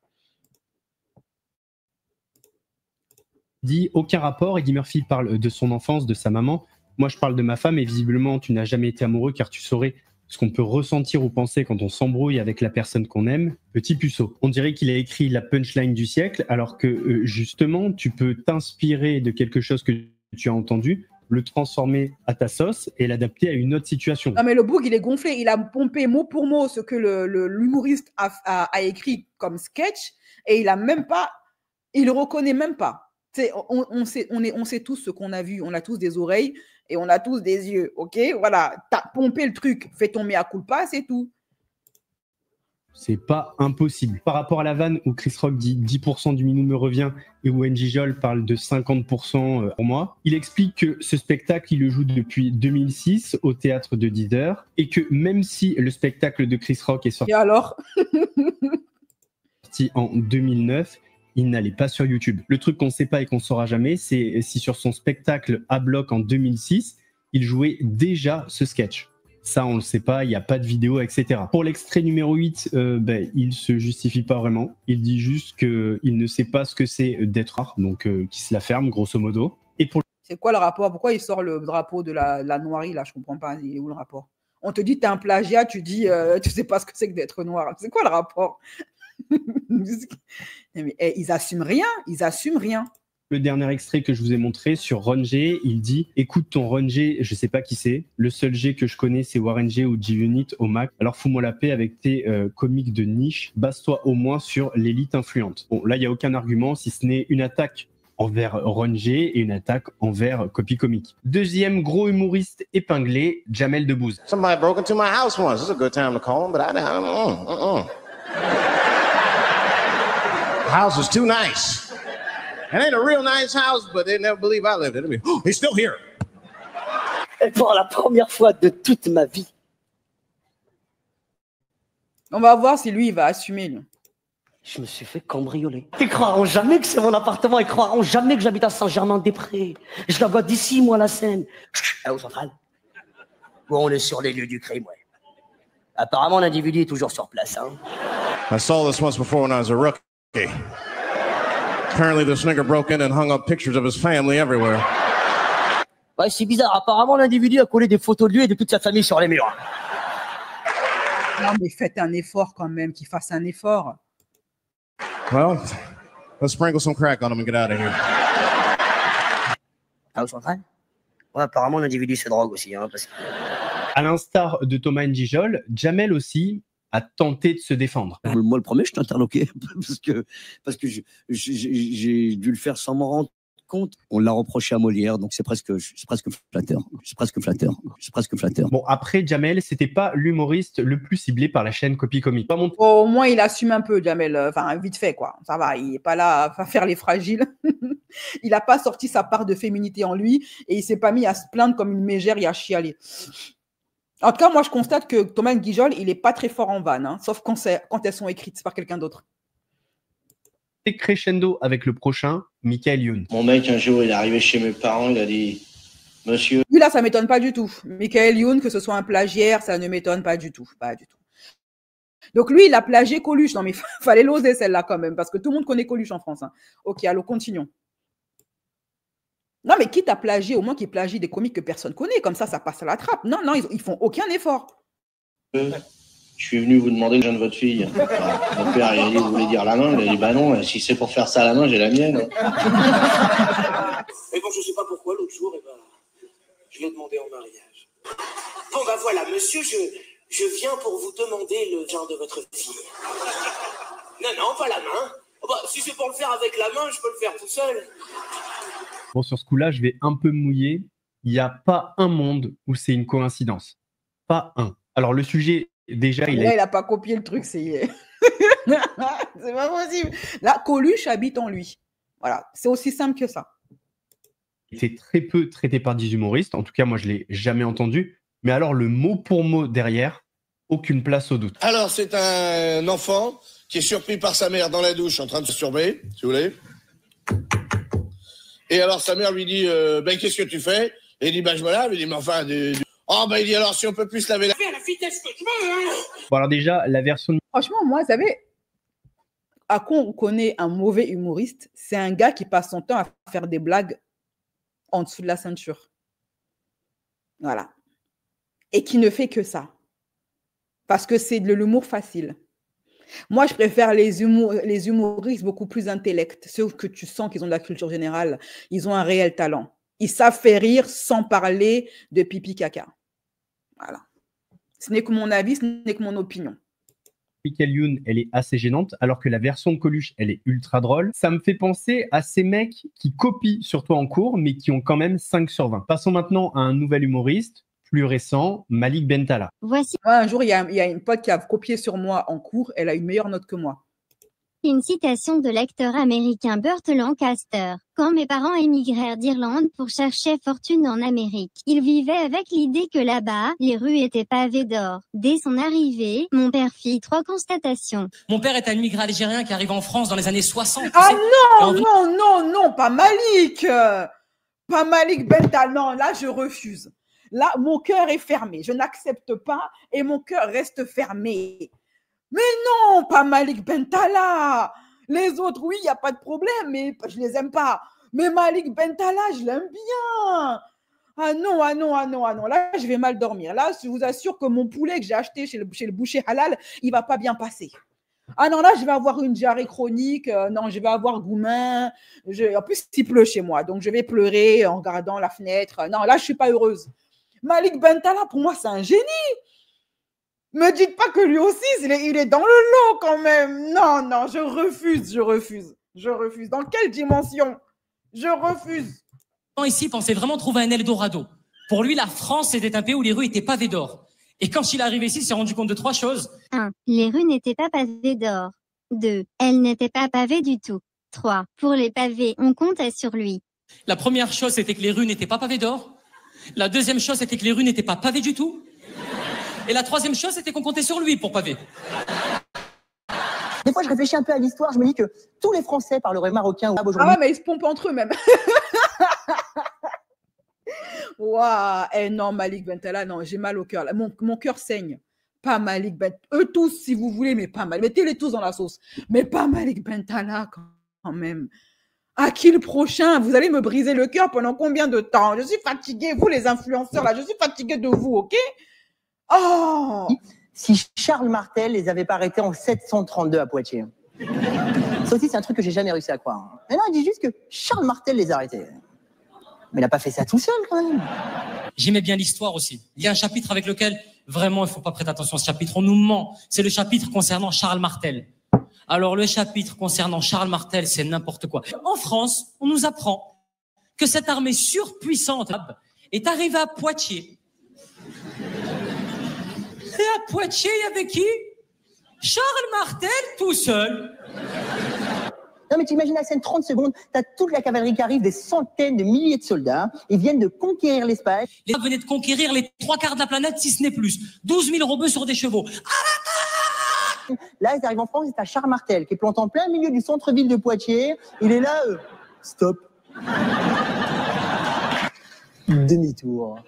S4: Dit aucun rapport. Eddie Murphy parle de son enfance, de sa maman. Moi, je parle de ma femme et visiblement, tu n'as jamais été amoureux car tu saurais ce qu'on peut ressentir ou penser quand on s'embrouille avec la personne qu'on aime. Petit puceau. On dirait qu'il a écrit la punchline du siècle alors que justement, tu peux t'inspirer de quelque chose que tu as entendu, le transformer à ta sauce et l'adapter à une autre situation.
S1: Non mais le boug, il est gonflé. Il a pompé mot pour mot ce que l'humoriste a écrit comme sketch et il a même pas, il le reconnaît même pas. On sait tous ce qu'on a vu, on a tous des oreilles et on a tous des yeux, ok? Voilà, t'as pompé le truc, fais ton mea culpa, c'est tout.
S4: C'est pas impossible. Par rapport à la vanne où Chris Rock dit 10% du minou me revient et où N'Gijol parle de 50% pour moi, il explique que ce spectacle, il le joue depuis 2006 au théâtre de 10 heures et que même si le spectacle de Chris Rock est sorti,
S1: et alors
S4: en 2009, il n'allait pas sur YouTube. Le truc qu'on ne sait pas et qu'on ne saura jamais, c'est si sur son spectacle à bloc en 2006, il jouait déjà ce sketch. Ça, on ne le sait pas, il n'y a pas de vidéo, etc. Pour l'extrait numéro 8, il ne se justifie pas vraiment. Il dit juste qu'il ne sait pas ce que c'est d'être rare, donc qu'il se la ferme, grosso modo. Et pour...
S1: C'est quoi le rapport? Pourquoi il sort le drapeau de la noirie, là? Je ne comprends pas. Il est où le rapport? On te dit que tu es un plagiat, tu dis tu ne sais pas ce que c'est que d'être noir. C'est quoi le rapport? Mais, ils assument rien.
S4: Le dernier extrait que je vous ai montré sur Ron G, il dit « Écoute ton Ron G, je sais pas qui c'est. Le seul G que je connais, c'est Warren G ou G-Unit au Mac. Alors fous-moi la paix avec tes comiques de niche. Base-toi au moins sur l'élite influente. » Bon, là, il n'y a aucun argument, si ce n'est une attaque envers Ron G et une attaque envers Copy Comic. Deuxième gros humoriste épinglé, Jamel Debbouze.
S3: Somebody broke into my house once. It's a good time to call him, but The house is too nice. It ain't a real nice house, but they never believe I lived in it. Oh, he's still here.
S6: Et pour la première fois de toute ma vie.
S1: On va voir si lui, il va assumer. Lui.
S6: Je me suis fait cambrioler. Ils croiront jamais que c'est mon appartement. Ils croiront jamais que j'habite à Saint-Germain-des-Prés. Je la vois d'ici, moi, la Seine. Au central. Bon, on est sur les lieux du crime, ouais. Apparemment, l'individu est toujours sur place, hein.
S3: I saw this once before when I was a rookie. Apparently this nigger broke in and hung up pictures of his family everywhere.
S6: Ouais, c'est bizarre. Apparemment, l'individu a collé des photos de lui et de toute sa famille sur les murs.
S1: Non, mais faites un effort quand même, qu'il fasse un effort.
S3: Well, let's sprinkle some crack on him and get out of here.
S6: Ah, au central? Ouais, apparemment, l'individu se drogue aussi, hein, parce que...
S4: À l'instar de Thomas N'Gijol, Jamel aussi a tenté de se défendre.
S6: Moi, le premier, je t'ai interloqué parce que j'ai dû le faire sans m'en rendre compte. On l'a reproché à Molière, donc c'est presque flatteur.
S4: Bon, après, Jamel, c'était pas l'humoriste le plus ciblé par la chaîne Copy Comique.
S1: Au moins, il assume un peu, Jamel. Enfin, vite fait, quoi. Ça va, il est pas là à faire les fragiles. Il a pas sorti sa part de féminité en lui et il s'est pas mis à se plaindre comme une mégère et à chialer. En tout cas, moi, je constate que Thomas Guijol, il est pas très fort en vanne, hein, sauf quand elles sont écrites par quelqu'un d'autre.
S4: C'est crescendo avec le prochain, Michael Youn.
S5: Mon mec, un jour, il est arrivé chez mes parents, il a dit « Monsieur... »
S1: Lui, là, ça m'étonne pas du tout. Michael Youn, que ce soit un plagiaire, ça ne m'étonne pas du tout. Pas du tout. Donc, lui, il a plagié Coluche. Non, mais fallait l'oser, celle-là, quand même, parce que tout le monde connaît Coluche en France. Hein. Ok, alors, continuons. Non, mais quitte à plagier, au moins qu'il plagie des comiques que personne connaît. Comme ça passe à la trappe. Non, non, ils font aucun effort.
S5: Je suis venu vous demander le nom de votre fille. Mon père, il a dit, vous voulez dire la main? Il a dit, bah non, si c'est pour faire ça à la main, j'ai la mienne.
S7: Mais bon, je sais pas pourquoi, l'autre jour, je l'ai demandé en mariage. Bon, bah voilà, monsieur, je viens pour vous demander le genre de votre fille. Non, non, pas la main. Bah, si c'est pour le faire avec la main, je peux le faire tout seul.
S4: Bon, sur ce coup-là, je vais un peu mouiller. Il n'y a pas un monde où c'est une coïncidence. Pas un. Alors, le sujet, déjà,
S1: il n'a pas copié le truc, c'est pas possible. Là, Coluche habite en lui. Voilà, c'est aussi simple que ça.
S4: C'est très peu traité par des humoristes. En tout cas, moi, je ne l'ai jamais entendu. Mais alors, le mot pour mot derrière, aucune place au doute.
S7: Alors, c'est un enfant qui est surpris par sa mère dans la douche en train de se masturber, si vous voulez. Et alors, sa mère lui dit ben, qu'est-ce que tu fais? Et il dit ben, je me lave. Il dit mais enfin, oh, ben, il dit alors, si on peut plus se laver la... à la vitesse que je veux, hein.
S4: Bon, alors déjà, la version...
S1: Franchement, moi, vous savez, à quoi on connaît un mauvais humoriste? C'est un gars qui passe son temps à faire des blagues en dessous de la ceinture. Voilà. Et qui ne fait que ça. Parce que c'est de l'humour facile. Moi, je préfère les humoristes beaucoup plus intellects, ceux que tu sens qu'ils ont de la culture générale. Ils ont un réel talent. Ils savent faire rire sans parler de pipi caca. Voilà. Ce n'est que mon avis, ce n'est que mon opinion.
S4: Michael Youn, elle est assez gênante, alors que la version de Coluche, elle est ultra drôle. Ça me fait penser à ces mecs qui copient sur toi en cours, mais qui ont quand même 5 sur 20. Passons maintenant à un nouvel humoriste, plus récent, Malik Bentala.
S1: Voici. Un jour, il y a une pote qui a copié sur moi en cours. Elle a une meilleure note que moi.
S23: Une citation de l'acteur américain Burt Lancaster. Quand mes parents émigrèrent d'Irlande pour chercher fortune en Amérique, ils vivaient avec l'idée que là-bas, les rues étaient pavées d'or. Dès son arrivée, mon père fit 3 constatations.
S24: Mon père est un immigré algérien qui arrive en France dans les années 60.
S1: Ah non, pas Malik. Pas Malik Bentala. Non, là, je refuse. Là, mon cœur est fermé. Je n'accepte pas et mon cœur reste fermé. Mais non, pas Malik Bentala. Les autres, oui, il n'y a pas de problème, mais je ne les aime pas. Mais Malik Bentala, je l'aime bien. Ah non. Là, je vais mal dormir. Là, je vous assure que mon poulet que j'ai acheté chez le boucher halal, il ne va pas bien passer. Ah non, là, je vais avoir une diarrhée chronique. Non, je vais avoir goumin. En plus, il pleut chez moi, donc je vais pleurer en regardant la fenêtre. Non, là, je ne suis pas heureuse. Malik Bentala, pour moi, c'est un génie. Me dites pas que lui aussi, il est dans le lot quand même. Non, je refuse. Dans quelle dimension? Je refuse.
S24: Ici, pensait vraiment trouver un Eldorado. Pour lui, la France, c'était un pays où les rues étaient pavées d'or. Et quand il est arrivé ici, il s'est rendu compte de 3 choses.
S23: 1. Les rues n'étaient pas pavées d'or. 2. Elles n'étaient pas pavées du tout. 3. Pour les pavés, on comptait sur lui.
S24: La première chose, c'était que les rues n'étaient pas pavées d'or. La deuxième chose, c'était que les rues n'étaient pas pavées du tout. Et la troisième chose, c'était qu'on comptait sur lui pour paver.
S25: Des fois, je réfléchis un peu à l'histoire. Je me dis que tous les Français parleraient marocain ou arabe aujourd'hui.
S1: Ah ouais, mais ils se pompent entre eux même. Waouh, non, Malik Bentala, non, j'ai mal au cœur. Mon cœur saigne. Pas Malik Bentala. Eux tous, si vous voulez, mais pas Malik. Mettez-les tous dans la sauce. Mais pas Malik Bentala quand même. À qui le prochain? Vous allez me briser le cœur pendant combien de temps? Je suis fatiguée, vous les influenceurs là, je suis fatiguée de vous, ok? Oh!
S25: Si Charles Martel les avait pas arrêtés en 732 à Poitiers. Ça aussi, c'est un truc que j'ai jamais réussi à croire. Mais non, il dit juste que Charles Martel les a arrêtés. Mais il n'a pas fait ça tout seul, quand même.
S24: J'aimais bien l'histoire aussi. Il y a un chapitre avec lequel, vraiment, il ne faut pas prêter attention à ce chapitre. On nous ment. C'est le chapitre concernant Charles Martel. Alors, le chapitre concernant Charles Martel, c'est n'importe quoi. En France, on nous apprend que cette armée surpuissante est arrivée à Poitiers. Et à Poitiers, il y avait qui? Charles Martel tout seul.
S25: Non mais t'imagines la scène 30 secondes, t'as toute la cavalerie qui arrive, des centaines de milliers de soldats, ils viennent de conquérir l'espace.
S24: Les gars venaient de conquérir les 3/4 de la planète, si ce n'est plus. 12 000 robots sur des chevaux.
S25: Là, ils arrivent en France, et t'as Charles Martel qui est planté en plein milieu du centre-ville de Poitiers. Il est là, stop. Demi-tour.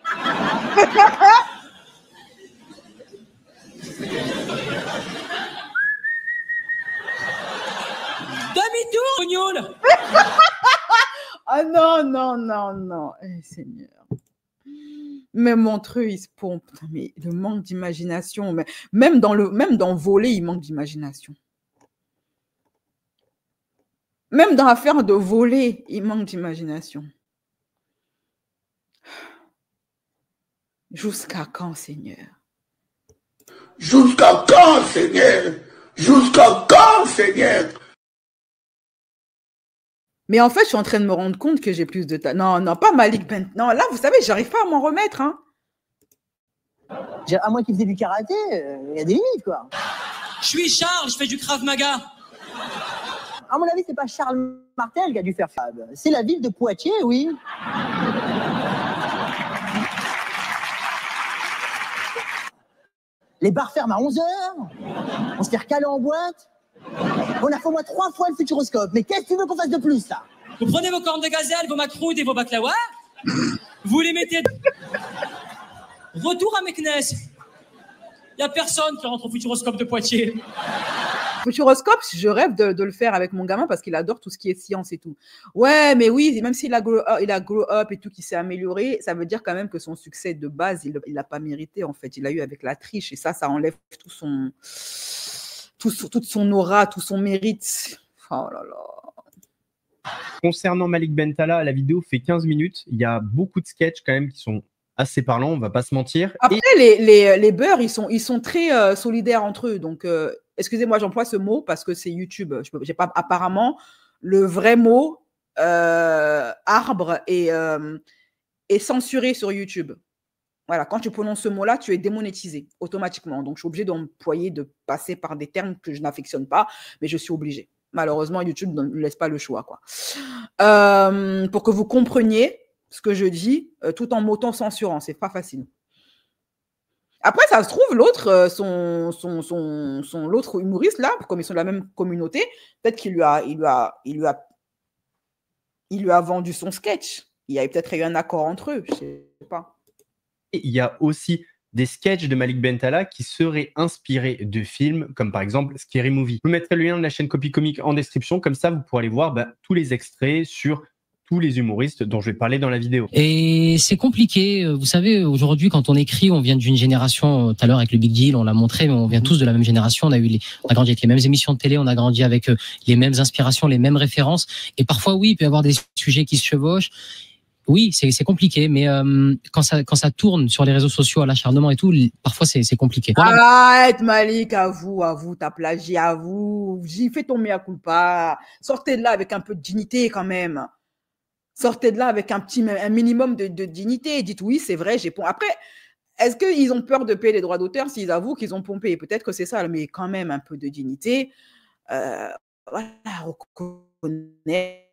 S24: Demi-tour, oignoul.
S1: Ah non, non, non, non. Eh, Seigneur. Mais Montreux, il se pompe. Mais le manque d'imagination. Même dans voler, il manque d'imagination. Même dans l'affaire de voler, il manque d'imagination. Jusqu'à quand, Seigneur?
S8: Jusqu'à quand, Seigneur? Jusqu'à quand, Seigneur?
S1: Mais en fait, je suis en train de me rendre compte que j'ai plus de talent. Non, non, pas Malik Bent. Non, là, vous savez, j'arrive pas à m'en remettre. Hein.
S25: À moins qu'il faisait du karaté, il y a des limites, quoi.
S24: Je suis Charles, je fais du Krav Maga.
S25: À mon avis, c'est pas Charles Martel qui a dû faire ça. C'est la ville de Poitiers, oui. Les bars ferment à 11h. On se fait recaler en boîte. On a fait au moins 3 fois le futuroscope. Mais qu'est-ce que tu veux qu'on fasse de plus, là?
S24: Vous prenez vos cornes de gazelle, vos macroudes et vos baklawas, vous les mettez... Retour à Meknès. Il n'y a personne qui rentre au futuroscope de Poitiers.
S1: Futuroscope, je rêve de le faire avec mon gamin parce qu'il adore tout ce qui est science et tout. Ouais, mais oui, même s'il a grow up et tout, qui s'est amélioré, ça veut dire quand même que son succès de base, il l'a pas mérité, en fait. Il l'a eu avec la triche et ça enlève toute son aura, tout son mérite. Oh là là.
S4: Concernant Malik Bentala, la vidéo fait 15 minutes. Il y a beaucoup de sketchs quand même qui sont assez parlants, on va pas se mentir.
S1: Après, les beurs, ils sont très solidaires entre eux. Donc, excusez-moi, j'emploie ce mot parce que c'est YouTube. J'ai pas, apparemment, le vrai mot arbre est censuré sur YouTube. Voilà, quand tu prononces ce mot-là, tu es démonétisé automatiquement. Donc, je suis obligée de passer par des termes que je n'affectionne pas, mais je suis obligée. Malheureusement, YouTube ne laisse pas le choix, quoi. Pour que vous compreniez ce que je dis, tout en m'auto-censurant, c'est pas facile. Après, ça se trouve, l'autre, l'autre humoriste, là, comme ils sont de la même communauté, peut-être qu'il lui a vendu son sketch. Il y a peut-être eu un accord entre eux, je sais pas.
S4: Et il y a aussi des sketchs de Malik Bentala qui seraient inspirés de films, comme par exemple Scary Movie. Je vous mettrai le lien de la chaîne Copy Comique en description, comme ça vous pourrez aller voir tous les extraits sur tous les humoristes dont je vais parler dans la vidéo.
S24: Et c'est compliqué. Vous savez, aujourd'hui, quand on écrit, on vient d'une génération, tout à l'heure avec le Big Deal, on l'a montré, mais on vient tous de la même génération. On a grandi avec les mêmes émissions de télé, on a grandi avec les mêmes inspirations, les mêmes références. Et parfois, oui, il peut y avoir des sujets qui se chevauchent. Oui, c'est compliqué, mais quand ça tourne sur les réseaux sociaux à l'acharnement et tout, parfois c'est compliqué.
S1: Arrête, Malik, à vous, t'as plagié, à vous. J'y fais ton mea culpa. Sortez de là avec un peu de dignité quand même. Sortez de là avec un minimum de dignité. Dites oui, c'est vrai, j'ai pompé. Après, est-ce qu'ils ont peur de payer les droits d'auteur s'ils avouent qu'ils ont pompé? Peut-être que c'est ça, mais quand même un peu de dignité. Voilà, reconnaît,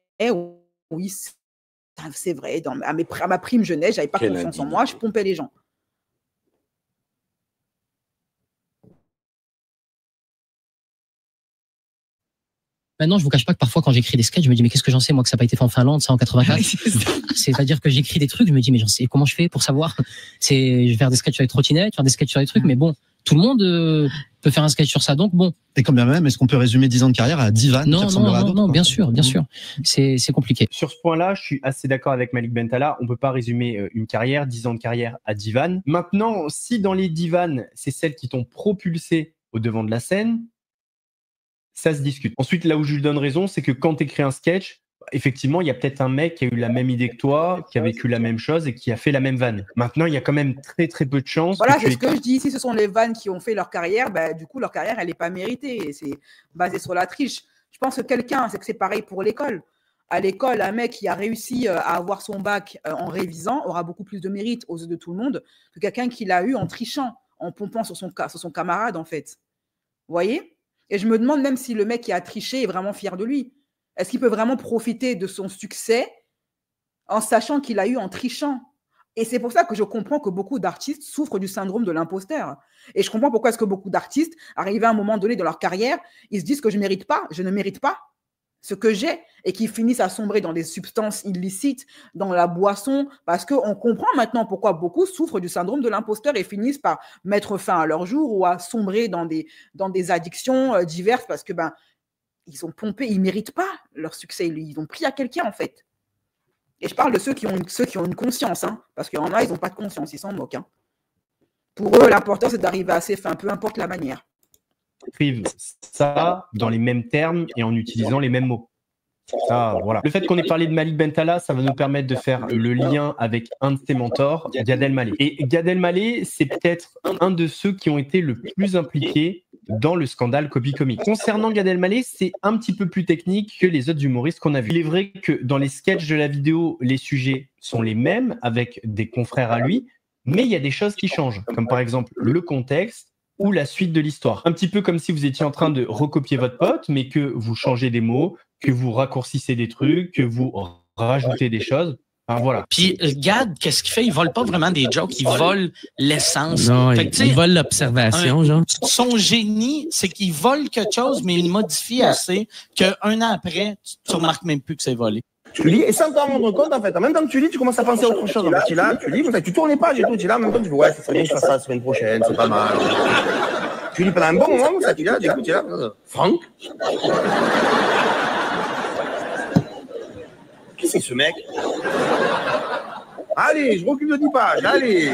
S1: oui, c'est vrai. À ma prime jeunesse, j'avais pas confiance en moi, je pompais les gens.
S24: Maintenant, je vous cache pas que parfois, quand j'écris des sketchs, je me dis, mais qu'est-ce que j'en sais, moi, que ça n'a pas été fait en Finlande, ça, en 84. C'est-à-dire que j'écris des trucs, je me dis, mais j'en sais, comment je fais pour savoir? Je vais faire des sketchs sur les trottinettes, faire des sketchs sur les trucs, mais bon, tout le monde peut faire un sketch sur ça, donc bon.
S14: Et quand bien même, est-ce qu'on peut résumer 10 ans de carrière à 10 vannes?
S24: Non, bien sûr. C'est compliqué.
S4: Sur ce point-là, je suis assez d'accord avec Malik Bentala. On peut pas résumer une carrière, 10 ans de carrière à 10 vannes. Maintenant, si dans les 10 vannes, c'est celles qui t'ont propulsé au devant de la scène, ça se discute. Ensuite, là où je lui donne raison, c'est que quand tu écris un sketch, effectivement, il y a peut-être un mec qui a eu la même idée que toi, qui a vécu la même chose et qui a fait la même vanne. Maintenant, il y a quand même très très peu de chances.
S1: Voilà, c'est ce que je dis. Si ce sont les vannes qui ont fait leur carrière, du coup, leur carrière, elle n'est pas méritée. C'est basé sur la triche. Je pense que c'est pareil pour l'école. À l'école, un mec qui a réussi à avoir son bac en révisant aura beaucoup plus de mérite aux yeux de tout le monde que quelqu'un qui l'a eu en trichant, en pompant sur son camarade, en fait. Vous voyez? Et je me demande même si le mec qui a triché est vraiment fier de lui. Est-ce qu'il peut vraiment profiter de son succès en sachant qu'il a eu en trichant? Et c'est pour ça que je comprends que beaucoup d'artistes souffrent du syndrome de l'imposteur. Et je comprends pourquoi est-ce que beaucoup d'artistes, arrivés à un moment donné de leur carrière, ils se disent que je ne mérite pas ce que j'ai, et qui finissent à sombrer dans des substances illicites, dans la boisson, parce qu'on comprend maintenant pourquoi beaucoup souffrent du syndrome de l'imposteur et finissent par mettre fin à leur jour ou à sombrer dans des addictions diverses, parce que ils ont pompé, ils ne méritent pas leur succès, ils ont pris à quelqu'un en fait. Et je parle de ceux qui ont une conscience, hein, parce qu'il y en a, ils n'ont pas de conscience, ils s'en moquent. Hein. Pour eux, l'important, c'est d'arriver à ses fins, peu importe la manière.
S4: Écrivent ça dans les mêmes termes et en utilisant les mêmes mots. Ça, voilà. Le fait qu'on ait parlé de Malik Bentala, ça va nous permettre de faire le lien avec un de ses mentors, Gad Elmaleh. Et Gad Elmaleh, c'est peut-être un de ceux qui ont été le plus impliqués dans le scandale Copy Comic. Concernant Gad Elmaleh, c'est un petit peu plus technique que les autres humoristes qu'on a vus. Il est vrai que dans les sketchs de la vidéo, les sujets sont les mêmes avec des confrères à lui, mais il y a des choses qui changent, comme par exemple le contexte ou la suite de l'histoire. Un petit peu comme si vous étiez en train de recopier votre pote, mais que vous changez des mots, que vous raccourcissez des trucs, que vous rajoutez des choses. Enfin, voilà.
S9: Puis Gad, qu'est-ce qu'il fait? Il vole pas vraiment des jokes, il vole l'essence.
S10: Non, il vole l'observation, genre.
S9: Son génie, c'est qu'il vole quelque chose, mais il modifie assez qu'un an après, tu remarques même plus que c'est volé.
S22: Tu lis et sans t'en rendre compte, en fait. En même temps que tu lis, tu commences à penser à autre chose. En fait, tu lis, tu tournes les pages et tout. Tu là, en même temps, tu dis, ouais, ça serait bien que je fasse ça la semaine prochaine, c'est pas mal. Tu lis pendant un bon moment, ça, tu là, du coup, tu là. Franck? Qu'est-ce que c'est ce mec? Allez, je recule de 10 pages, allez.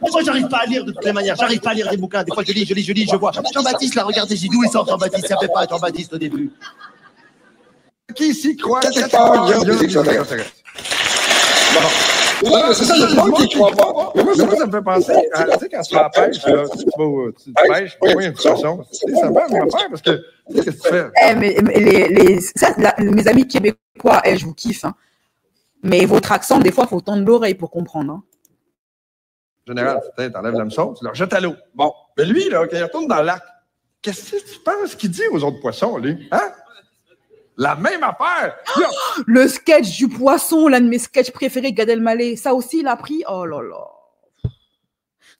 S22: Moi, j'arrive pas à lire de toutes les manières. J'arrive pas à lire des bouquins. Des fois, je lis, je vois. Jean-Baptiste, là, regardez, j'ai d'où il sort Jean-Baptiste. Ça fait pas Jean-Baptiste au début. Qui s'y croit?
S8: C'est ça, c'est ça, le monde qui croit pas.
S22: Mais moi, ça me fait penser à, tu sais, quand tu vas à la pêche, là, tu pêches, il y a une poisson. Ça fait une affaire parce que, qu'est-ce que tu fais?
S1: Mes amis québécois, je vous kiffe, hein. Mais votre accent, des fois, il faut tendre l'oreille pour comprendre. Hein.
S22: En général, tu enlèves l'hameçon, tu le rejettes à l'eau. Bon, mais lui, là, quand il retourne dans le lac, qu'est-ce que tu penses qu'il dit aux autres poissons, lui? Hein? La même affaire!
S1: Oh, le sketch du poisson, l'un de mes sketchs préférés, Gad Elmaleh, ça aussi, il a pris. Oh là là.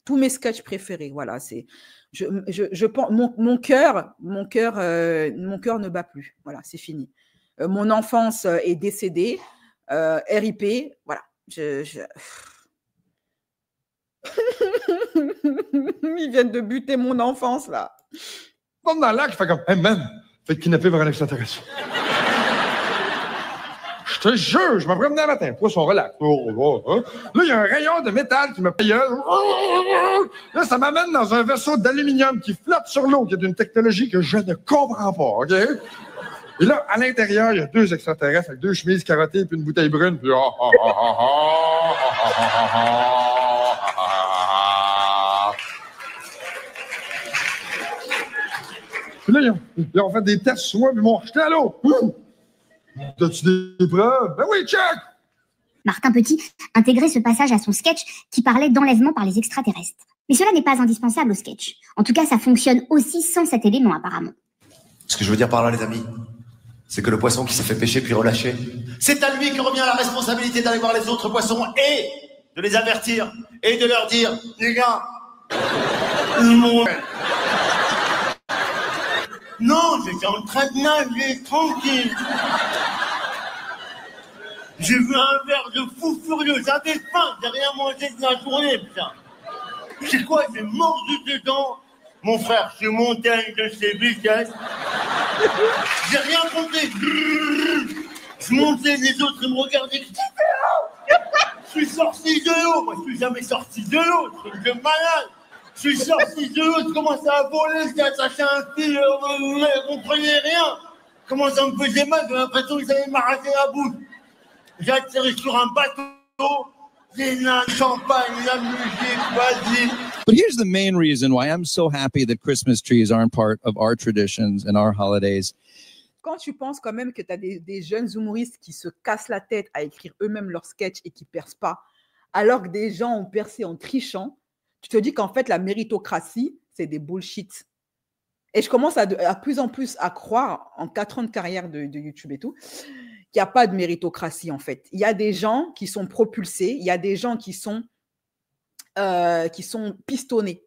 S1: Tous mes sketchs préférés, voilà. C'est, je pense, mon cœur ne bat plus. Voilà, c'est fini. Mon enfance est décédée. RIP, voilà. Ils viennent de buter mon enfance, là.
S22: Dans le lac, il fait comme, hey man, fait kidnapper par un extraterrestre. Je te jure, je me promenais un matin, poisson relax. Là, il y a un rayon de métal qui me paye. Là, ça m'amène dans un vaisseau d'aluminium qui flotte sur l'eau, qui est d'une technologie que je ne comprends pas, OK? Et là, à l'intérieur, il y a 2 extraterrestres avec 2 chemises carottées puis une bouteille brune. Puis puis là, ils ont fait des tests sur moi, puis ils m'ont jeté à l'eau. T'as-tu des preuves? Ben oui, check!
S13: Martin Petit intégrait ce passage à son sketch qui parlait d'enlèvement par les extraterrestres. Mais cela n'est pas indispensable au sketch. En tout cas, ça fonctionne aussi sans cet élément, apparemment.
S15: Ce que je veux dire par là, les amis, c'est que le poisson qui s'est fait pêcher puis relâché, c'est à lui que revient la responsabilité d'aller voir les autres poissons et de les avertir et de leur dire, les gars, non, j'ai fait un train de nage, tranquille. J'ai vu un verre de fou furieux, j'avais faim, j'ai rien mangé de la journée, putain. C'est quoi, j'ai mordu dedans. Mon frère, je suis monté avec de ces vitesses. J'ai rien compris. Je montais, les autres, ils me regardaient. Je suis sorti de l'eau. Moi, je suis jamais sorti de l'eau. Truc de malade. Je suis sorti de l'eau, je commençais à voler, j'ai attaché un fil, vous ne comprenez rien. Comment ça me faisait mal, j'ai l'impression qu'ils allaient m'arracher la bouche. J'ai atterri sur un bateau, des nains, champagne, la musique, vas-y.
S16: But here's the main reason why I'm so happy that Christmas trees aren't part of our traditions and our holidays.
S1: quand tu penses quand même que tu as des jeunes humoristes qui se cassent la tête à écrire eux-mêmes leurs sketchs et qui percent pas, alors que des gens ont percé en trichant, tu te dis qu'en fait, la méritocratie, c'est des bullshit. Et je commence à plus en plus à croire, en 4 ans de carrière de YouTube et tout, qu'il n'y a pas de méritocratie, en fait. Il y a des gens qui sont propulsés, il y a des gens qui sont pistonnés.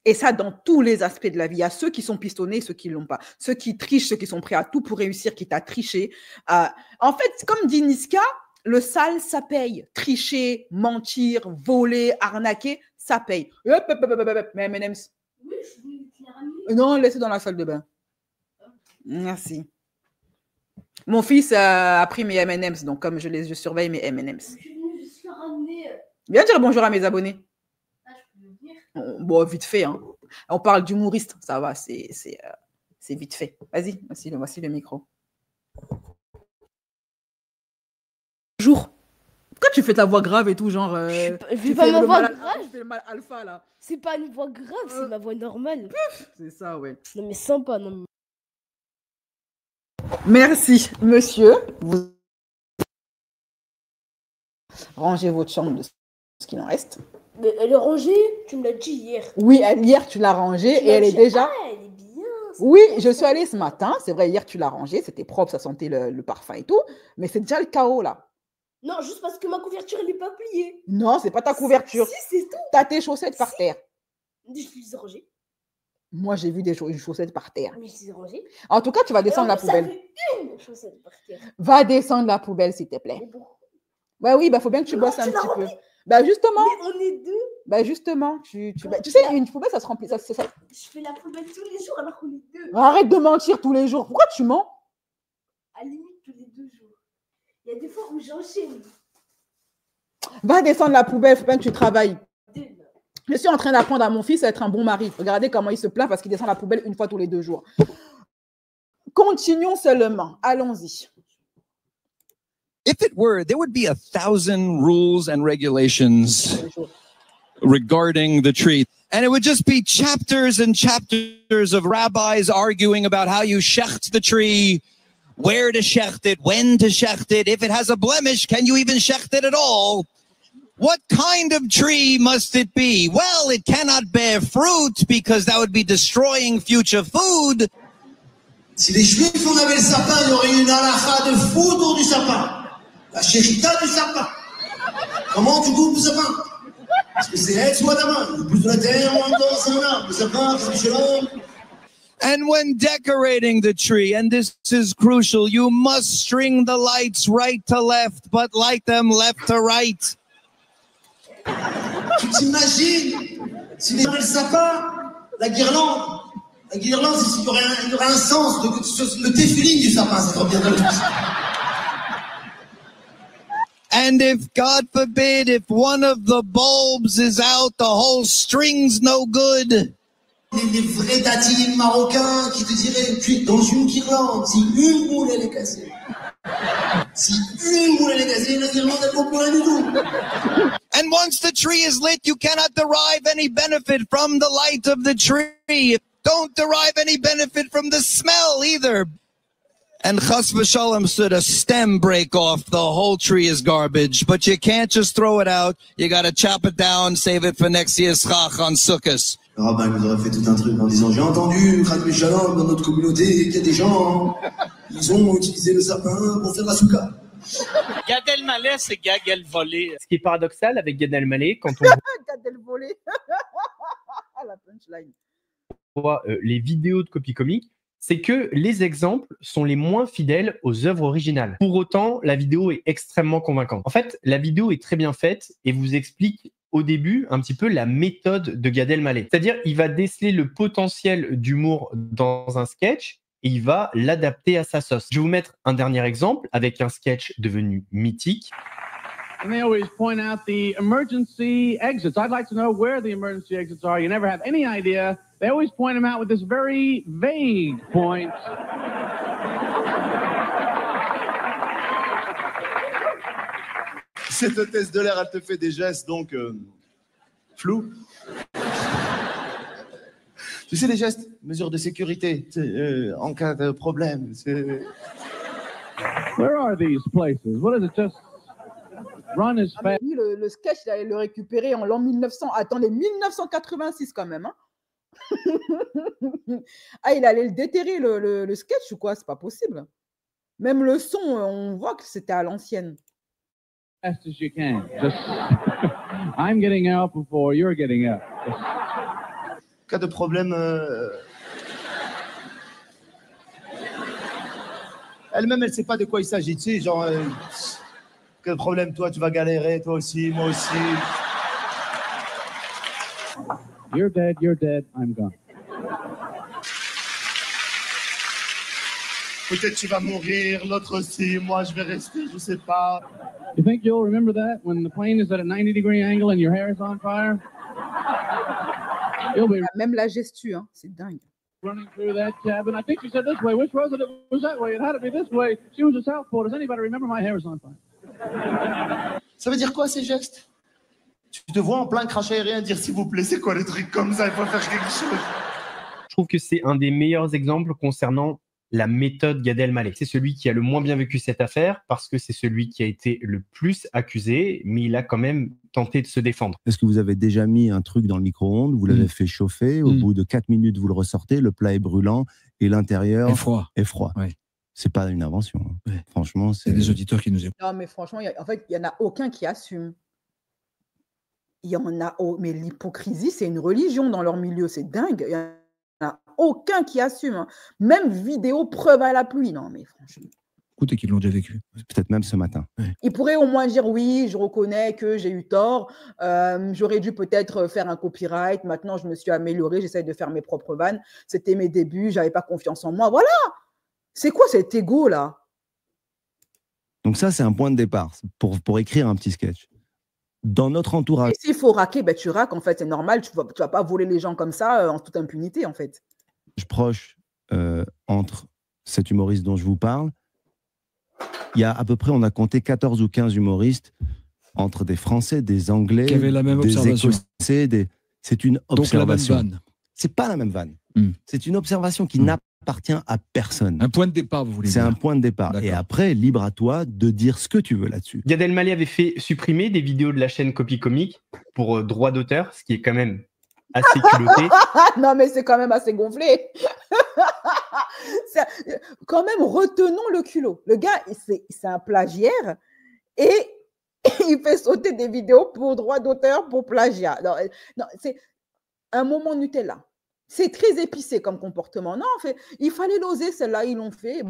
S1: Et ça, dans tous les aspects de la vie. Il y a ceux qui sont pistonnés et ceux qui ne l'ont pas. Ceux qui trichent, ceux qui sont prêts à tout pour réussir, qui t'a triché. En fait, comme dit Niska, le sale, ça paye. Tricher, mentir, voler, arnaquer, ça paye. Mais M&M's.
S11: Oui, je l'ai ramené.
S1: Non, laissez dans la salle de bain. Merci. Mon fils a pris mes M&M's, donc comme je surveille mes M&M's.
S11: Je vais juste le ramener.
S1: Viens dire bonjour à mes abonnés.
S11: Ah, je peux venir.
S1: Bon, vite fait. Hein. On parle d'humoriste, ça va, c'est vite fait. Vas-y, voici le micro. Bonjour. Pourquoi tu fais ta voix grave et tout, genre...
S11: je fais pas ma voix grave.
S1: Tu fais le mal alpha, là.
S11: C'est pas une voix grave, c'est ma voix normale.
S1: C'est ça, ouais.
S11: Non, mais sympa, non.
S1: Merci, monsieur. Vous rangez votre chambre de ce qu'il en reste.
S11: Mais elle est rangée, tu me l'as dit hier.
S1: Oui, hier, tu l'as rangée et elle est déjà...
S11: Ah, elle est bien.
S1: Oui, je suis allée ce matin. C'est vrai, hier, tu l'as rangée. C'était propre, ça sentait le parfum et tout. Mais c'est déjà le chaos, là.
S11: Non, juste parce que ma couverture, elle n'est pas pliée.
S1: Non, c'est pas ta couverture.
S11: Si, c'est tout.
S1: T'as tes chaussettes par terre.
S11: Je les ai rangées.
S1: Moi, j'ai vu une chaussette par terre.
S11: Mais je les ai rangées.
S1: En tout cas, tu vas descendre la poubelle.
S11: Ça fait une chaussette par terre.
S1: Va descendre la poubelle, s'il te plaît.
S11: Mais bon.
S1: Bah oui, bah faut bien que tu bosses un petit peu. Bah justement.
S11: Mais on est deux.
S1: Bah justement, tu sais, une poubelle, ça se remplit. Ça.
S11: Je fais la poubelle tous les jours alors qu'on est deux.
S1: Arrête de mentir tous les jours. Pourquoi tu mens?
S11: À la limite, tous les 2 jours. Il y a des fois où j'enchaîne.
S1: Va descendre la poubelle, faut bien que tu travailles. Je suis en train d'apprendre à mon fils à être un bon mari. Regardez comment il se plaint parce qu'il descend la poubelle une fois tous les 2 jours. Continuons seulement. Allons-y.
S12: If it were, there would be 1,000 rules and regulations regarding the tree. And it would just be chapters and chapters of rabbis arguing about how you shecht the tree, where to shecht it, when to shecht it. If it has a blemish, can you even shecht it at all? What kind of tree must it be? Well, it cannot bear fruit because that would be destroying future food.
S16: Si les Juifs on avait le sapin, il y aurait une halakha de fou autour du sapin. La chérita du sapin. Comment tu coupes le sapin? Parce que c'est elle soit ta main. Le plus de la terre, on entend son arbre. Le sapin, c'est l'homme.
S12: And when decorating the tree, and this is crucial, you must string the lights right to left, but light them left to right.
S16: Tu t'imagines si les le sapin, la guirlande, il y aurait un sens de le téfiline du sapin, ça reviendrait le plus.
S12: And if, God forbid, if one of the bulbs is out, the whole string's no good.
S16: Les vrais datines marocains qui te diraient, tu es dans une guirlande, si une boule elle est cassée. Si une boule elle est cassée, la guirlande elle vaut rien du tout.
S12: And once the tree is lit, you cannot derive any benefit from the light of the tree. Don't derive any benefit from the smell either. And chas v'shalom, should a stem break off, the whole tree is garbage. But you can't just throw it out. You got to chop it down, save it for next year's chach on Sukkot.
S16: Le rabbin nous aurait fait tout un truc en disant, j'ai entendu, chas v'shalom, dans notre communauté, qu'il y a des gens, ils ont utilisé le sapin pour faire la soukha.
S9: Gad Elmaleh, c'est Gad Elvolé.
S4: Ce qui est paradoxal avec Gad Elmaleh, quand on
S1: Gad Elvolé. La punchline.
S4: voit les vidéos de copie comique, c'est que les exemples sont les moins fidèles aux œuvres originales. Pour autant, la vidéo est extrêmement convaincante. En fait, la vidéo est très bien faite et vous explique au début un petit peu la méthode de Gad Elmaleh. C'est-à-dire, il va déceler le potentiel d'humour dans un sketch et il va l'adapter à sa sauce. Je vais vous mettre un dernier exemple avec un sketch devenu mythique.
S17: And they always point out the emergency exits. I'd like to know where the emergency exits are. You never have any idea. They always point them out with this very vague point.
S18: Cette hôtesse de l'air, elle te fait des gestes donc flous.
S2: Tu sais, les gestes, mesures de sécurité, en cas de problème.
S17: Where are these places? What is it? Just run as fast.
S1: Lui, le sketch, il allait le récupérer en l'an 1900. Attendez, 1986 quand même. Hein. Ah, il allait le déterrer, le sketch ou quoi? C'est pas possible. Même le son, on voit que c'était à l'ancienne.
S17: Fast as you can. Just, I'm getting up before you're getting up.
S2: Cas de problème. Elle-même, elle sait pas de quoi il s'agit. Tu sais, genre, quel problème, toi, tu vas galérer, toi aussi, moi aussi.
S17: You're dead, I'm gone.
S2: Peut-être tu vas mourir, l'autre aussi, moi je vais rester, je sais pas.
S17: You think you'll remember that when the plane is at a 90-degree angle and your hair is on fire? You'll be
S1: Même la gestu, hein, c'est dingue.
S17: running through that cabin. I think she said this way. Which was it? It was that way. It had to be this way. She was a southpaw. Does anybody remember my hair is on fire?
S2: Ça veut dire quoi ces gestes? Tu te vois en plein crash aérien dire s'il vous plaît, c'est quoi les trucs comme ça? Il faut faire quelque chose.
S4: Je trouve que c'est un des meilleurs exemples concernant la méthode Gad Elmaleh. C'est celui qui a le moins bien vécu cette affaire parce que c'est celui qui a été le plus accusé, mais il a quand même tenté de se défendre.
S18: Est-ce que vous avez déjà mis un truc dans le micro-ondes, vous l'avez fait chauffer, au bout de 4 minutes, vous le ressortez, le plat est brûlant et l'intérieur est froid.
S19: Ouais.
S18: C'est pas une invention. Hein.
S19: Ouais.
S18: Franchement, c'est
S19: des auditeurs qui nous écoutent.
S1: Non, mais franchement, en fait, il n'y en a aucun qui assume. Il y en a, mais l'hypocrisie, c'est une religion dans leur milieu, c'est dingue. Il n'y en a aucun qui assume. Hein. Même vidéo preuve à la pluie. Non, mais franchement.
S19: Écoutez qu'ils l'ont déjà vécu.
S18: Peut-être même ce matin.
S19: Ouais.
S1: Il pourrait au moins dire oui, je reconnais que j'ai eu tort. J'aurais dû peut-être faire un copyright. Maintenant, je me suis amélioré. J'essaie de faire mes propres vannes. C'était mes débuts. J'avais pas confiance en moi. Voilà. C'est quoi cet ego là?
S18: Donc ça, c'est un point de départ pour écrire un petit sketch. Dans notre entourage.
S1: Et s'il faut raquer, ben tu raques, en fait, c'est normal, tu vas pas voler les gens comme ça en toute impunité, en fait.
S18: Proche entre cet humoriste dont je vous parle, il y a à peu près, on a compté 14 ou 15 humoristes entre des Français, des Anglais,
S19: qui avaient la même
S18: des
S19: observation.
S18: Écossais, c'est une observation.
S19: Donc la même vanne.
S18: C'est pas la même vanne. C'est une observation qui n'appartient à personne.
S19: Un point de départ, vous voulez dire.
S18: C'est un point de départ. Et après, libre à toi de dire ce que tu veux là-dessus.
S4: Gad Elmaleh avait fait supprimer des vidéos de la chaîne Copy Comique pour droit d'auteur, ce qui est quand même assez culotté.
S1: Non, mais c'est quand même assez gonflé. Quand même, retenons le culot. Le gars, c'est un plagiaire et il fait sauter des vidéos pour droit d'auteur, pour plagiat. Non, c'est un moment Nutella. C'est très épicé comme comportement. Non, en fait, il fallait l'oser, celle-là, ils l'ont fait.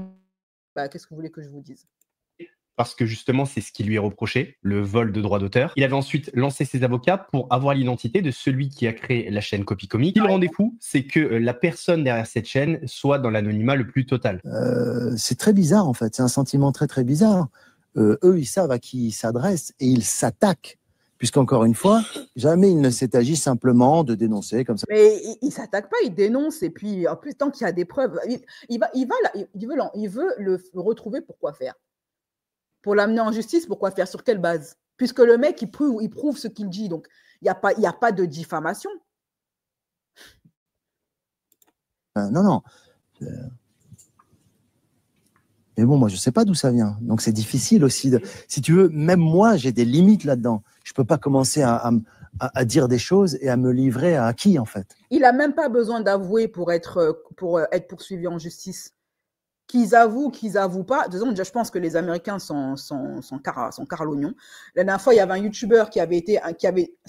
S1: Bah, qu'est-ce que vous voulez que je vous dise?
S4: Parce que justement, c'est ce qui lui est reproché, le vol de droit d'auteur. Il avait ensuite lancé ses avocats pour avoir l'identité de celui qui a créé la chaîne Copy Comique. Ce qui le rendait fou, c'est que la personne derrière cette chaîne soit dans l'anonymat le plus total.
S20: C'est très bizarre, en fait. C'est un sentiment très, très bizarre. Eux, ils savent à qui ils s'adressent et ils s'attaquent. Puisqu'encore une fois, jamais il ne s'est agi simplement de dénoncer comme ça.
S1: Mais il ne s'attaque pas, il dénonce. Et puis, en plus, tant qu'il y a des preuves, il veut le retrouver pour quoi faire? Pour l'amener en justice, pour quoi faire? Sur quelle base? Puisque le mec, il prouve ce qu'il dit. Donc, il n'y a pas de diffamation.
S20: Non. Mais bon, moi, je ne sais pas d'où ça vient. Donc, c'est difficile aussi. Si tu veux, même moi, j'ai des limites là-dedans. Je ne peux pas commencer à dire des choses et à me livrer à qui, en fait?
S1: Il n'a même pas besoin d'avouer pour être poursuivi en justice. Qu'ils avouent pas. Disons, je pense que les Américains sont car à l'oignon. La dernière fois, il y avait un YouTuber c'était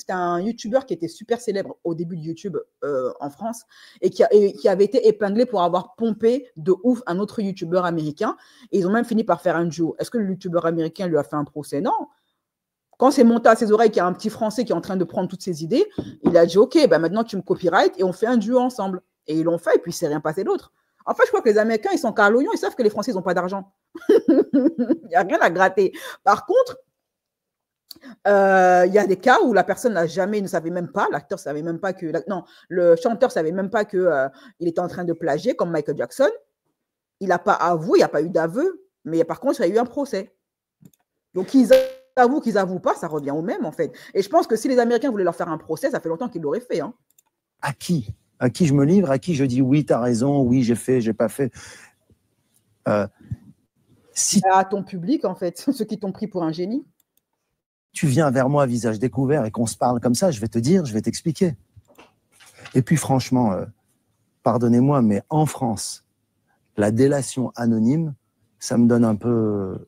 S1: un YouTuber qui était super célèbre au début de YouTube en France et qui avait été épinglé pour avoir pompé de ouf un autre YouTuber américain. Et ils ont même fini par faire un duo. Est-ce que le YouTuber américain lui a fait un procès? Non. Quand c'est monté à ses oreilles qu'il y a un petit Français qui est en train de prendre toutes ses idées, il a dit « Ok, ben maintenant tu me copyright et on fait un duo ensemble. » Et ils l'ont fait et puis il ne s'est rien passé d'autre. En fait, je crois que les Américains, ils sont car à l'oignon, ils savent que les Français, ils n'ont pas d'argent. Il n'y a rien à gratter. Par contre, il y a des cas où la personne ne savait même pas, l'acteur ne savait même pas que... Non, le chanteur ne savait même pas qu'il était en train de plagier, comme Michael Jackson. Il n'a pas avoué, il n'y a pas eu d'aveu, mais par contre, il y a eu un procès. Donc, qu'ils avouent, qu'ils n'avouent pas, ça revient au même, en fait. Et je pense que si les Américains voulaient leur faire un procès, ça fait longtemps qu'ils l'auraient fait. Hein.
S20: À qui? À qui je me livre, à qui je dis oui, t'as raison, oui, j'ai fait, j'ai pas fait. Si
S1: à ton public, en fait, ceux qui t'ont pris pour un génie.
S20: tu viens vers moi à visage découvert et qu'on se parle comme ça, je vais te dire, je vais t'expliquer. Et puis franchement, pardonnez-moi, mais en France, la délation anonyme, ça me donne un peu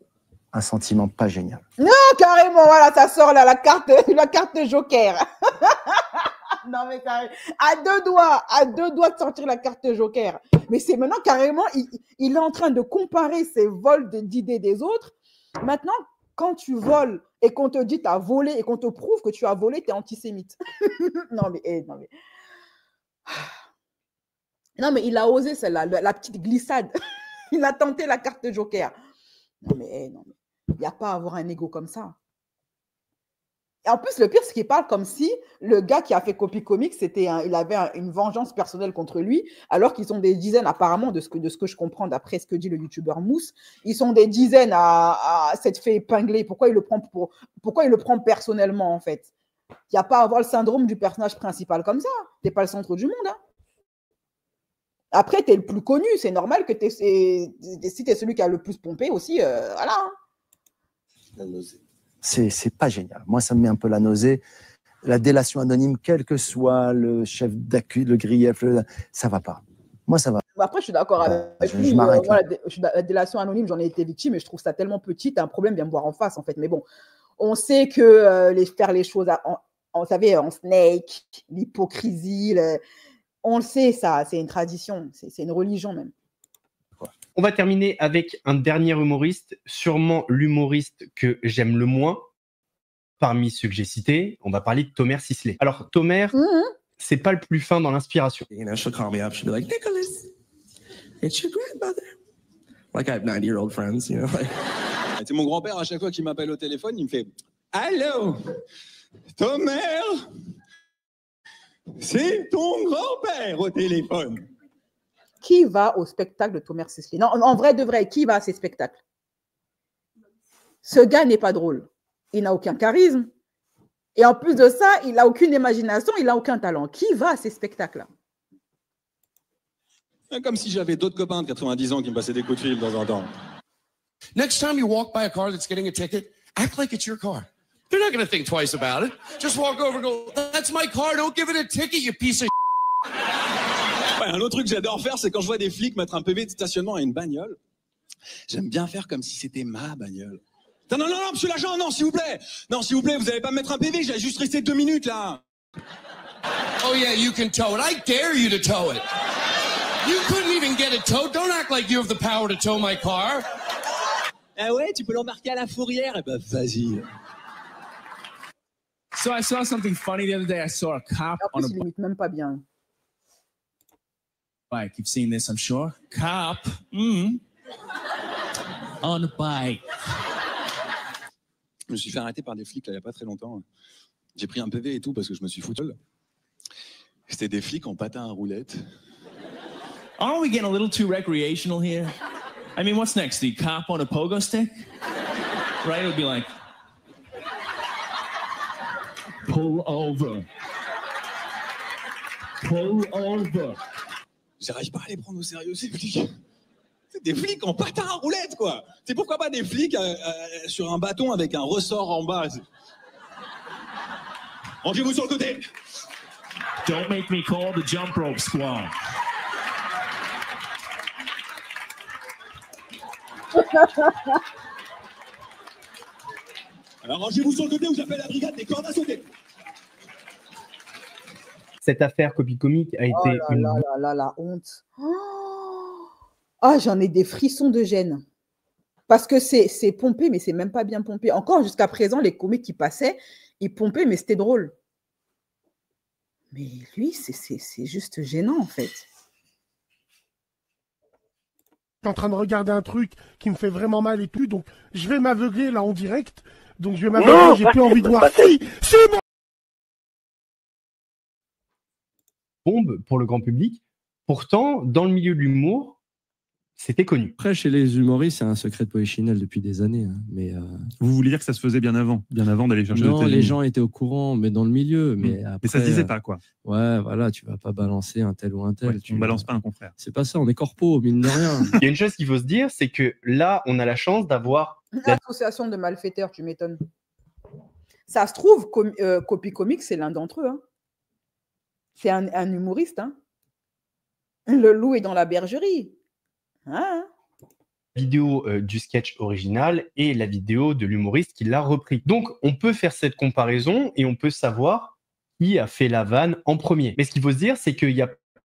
S20: un sentiment pas génial.
S1: Non, carrément, voilà, ça sort là, la carte Joker. Non, mais carrément, à deux doigts de sortir la carte Joker. Mais c'est maintenant carrément, il est en train de comparer ses vols d'idées des autres. Maintenant, quand tu voles et qu'on te dit tu as volé et qu'on te prouve que tu as volé, tu es antisémite. Non, mais il a osé celle-là, la petite glissade. Il a tenté la carte Joker. Non, mais il n'y a pas à avoir un ego comme ça. Et en plus, le pire, c'est qu'il parle comme si le gars qui a fait Copy Comics, il avait une vengeance personnelle contre lui, alors qu'ils sont des dizaines, apparemment, de ce que je comprends d'après ce que dit le youtubeur Mousse, ils sont des dizaines à s'être fait épingler. Pourquoi il le prend personnellement, en fait? Il n'y a pas à avoir le syndrome du personnage principal comme ça. Tu n'es pas le centre du monde, hein. Après, tu es le plus connu. C'est normal que si tu es celui qui a le plus pompé aussi, voilà.
S20: Hein. C'est pas génial. Moi, ça me met un peu la nausée. La délation anonyme, quel que soit le chef d'accusé, le grief, ça va pas. Moi, ça va.
S1: Après, je suis d'accord avec lui.
S20: Je m'arrête là.
S1: La délation anonyme, j'en ai été victime et je trouve ça tellement petit. T'as un problème, viens me voir en face, en fait. Mais bon, on sait que faire les choses, vous savez, en snake, l'hypocrisie, on le sait, ça, c'est une tradition, c'est une religion même.
S4: On va terminer avec un dernier humoriste, sûrement l'humoriste que j'aime le moins parmi ceux que j'ai cités. On va parler de Thomer Sisley. Alors, Thomer, c'est pas le plus fin dans l'inspiration.
S3: You know, she'll call me up, she'll be like, Nicholas, it's your grandmother. Like I have 90-year-old friends, you know. Like...
S5: C'est mon grand-père, à chaque fois qu'il m'appelle au téléphone, il me fait « Allô, Thomer, c'est ton grand-père au téléphone. »
S1: Qui va au spectacle de Thomer Sisley? Non, en vrai de vrai, qui va à ces spectacles? Ce gars n'est pas drôle. Il n'a aucun charisme. Et en plus de ça, il n'a aucune imagination, il n'a aucun talent. Qui va à ces spectacles-là?
S5: Comme si j'avais d'autres copains de 90 ans qui me passaient des coups de fil de temps en temps.
S6: Next time you walk by a car that's getting a ticket, act like it's your car. They're not going to think twice about it. Just walk over and go, that's my car, don't give it a ticket, you piece of
S5: Ouais, un autre truc que j'adore faire, c'est quand je vois des flics mettre un PV de stationnement à une bagnole, j'aime bien faire comme si c'était ma bagnole. Non, monsieur l'agent, non, s'il vous plaît. Non, s'il vous plaît, vous n'allez pas me mettre un PV, j'ai juste resté 2 minutes, là.
S6: Oh yeah, you can tow it. I dare you to tow it. You couldn't even get it towed. Don't act like you have the power to tow my car.
S5: Ah ouais, tu peux l'embarquer à la fourrière? Eh ben, vas-y.
S7: So I saw something funny the other day. I saw a cop on a
S1: bike. Même pas bien.
S7: Bike. You've seen this, I'm sure. Cop on a bike.
S5: Je me suis fait arrêter par des flics là, il n'y a pas très longtemps. J'ai pris un PV et tout parce que je me suis foutu. C'était des flics en patin à roulettes.
S7: Aren't we getting a little too recreational here? I mean, what's next? The cop on a pogo stick? Right? It would be like, pull over. Pull over.
S5: J'arrive pas à les prendre au sérieux, ces flics. C'est des flics en patin à roulettes, quoi. C'est pourquoi pas des flics sur un bâton avec un ressort en bas. Rangez-vous sur le côté.
S7: Don't make me call the jump rope squad.
S5: Alors rangez-vous sur le côté ou j'appelle la brigade des cordes à sauter.
S4: Cette affaire Copy Comics a été
S1: la honte. Ah, j'en ai des frissons de gêne. Parce que c'est pompé, mais c'est même pas bien pompé. Encore jusqu'à présent, les comiques qui passaient, ils pompaient, mais c'était drôle. Mais lui, c'est juste gênant, en fait.
S21: Je suis en train de regarder un truc qui me fait vraiment mal et tout, donc je vais m'aveugler là en direct. Donc je vais m'aveugler, j'ai plus envie de voir. Si, c'est bon.
S4: Bombe pour le grand public. Pourtant, dans le milieu de l'humour, c'était connu.
S10: Après, chez les humoristes, c'est un secret de polichinelle depuis des années. Hein. Mais,
S14: Vous voulez dire que ça se faisait bien avant d'aller chercher
S10: non,
S14: aux
S10: les
S14: États-Unis.
S10: gens étaient au courant, mais dans le milieu. Mais, après,
S14: ça se disait pas, quoi.
S10: Ouais, voilà, tu vas pas balancer un tel ou un tel.
S14: Ouais, tu ne balances pas un confrère.
S10: C'est pas ça, on est corpo, mine de rien.
S4: Il y a une chose qu'il faut se dire, c'est que là, on a la chance d'avoir...
S1: Association de malfaiteurs, tu m'étonnes. Ça se trouve, Copy Comics, c'est l'un d'entre eux. Hein. C'est un humoriste. Hein. Le loup est dans la bergerie. Hein?
S4: Vidéo du sketch original et la vidéo de l'humoriste qui l'a repris. Donc, on peut faire cette comparaison et on peut savoir qui a fait la vanne en premier. Mais ce qu'il faut se dire, c'est qu'il y a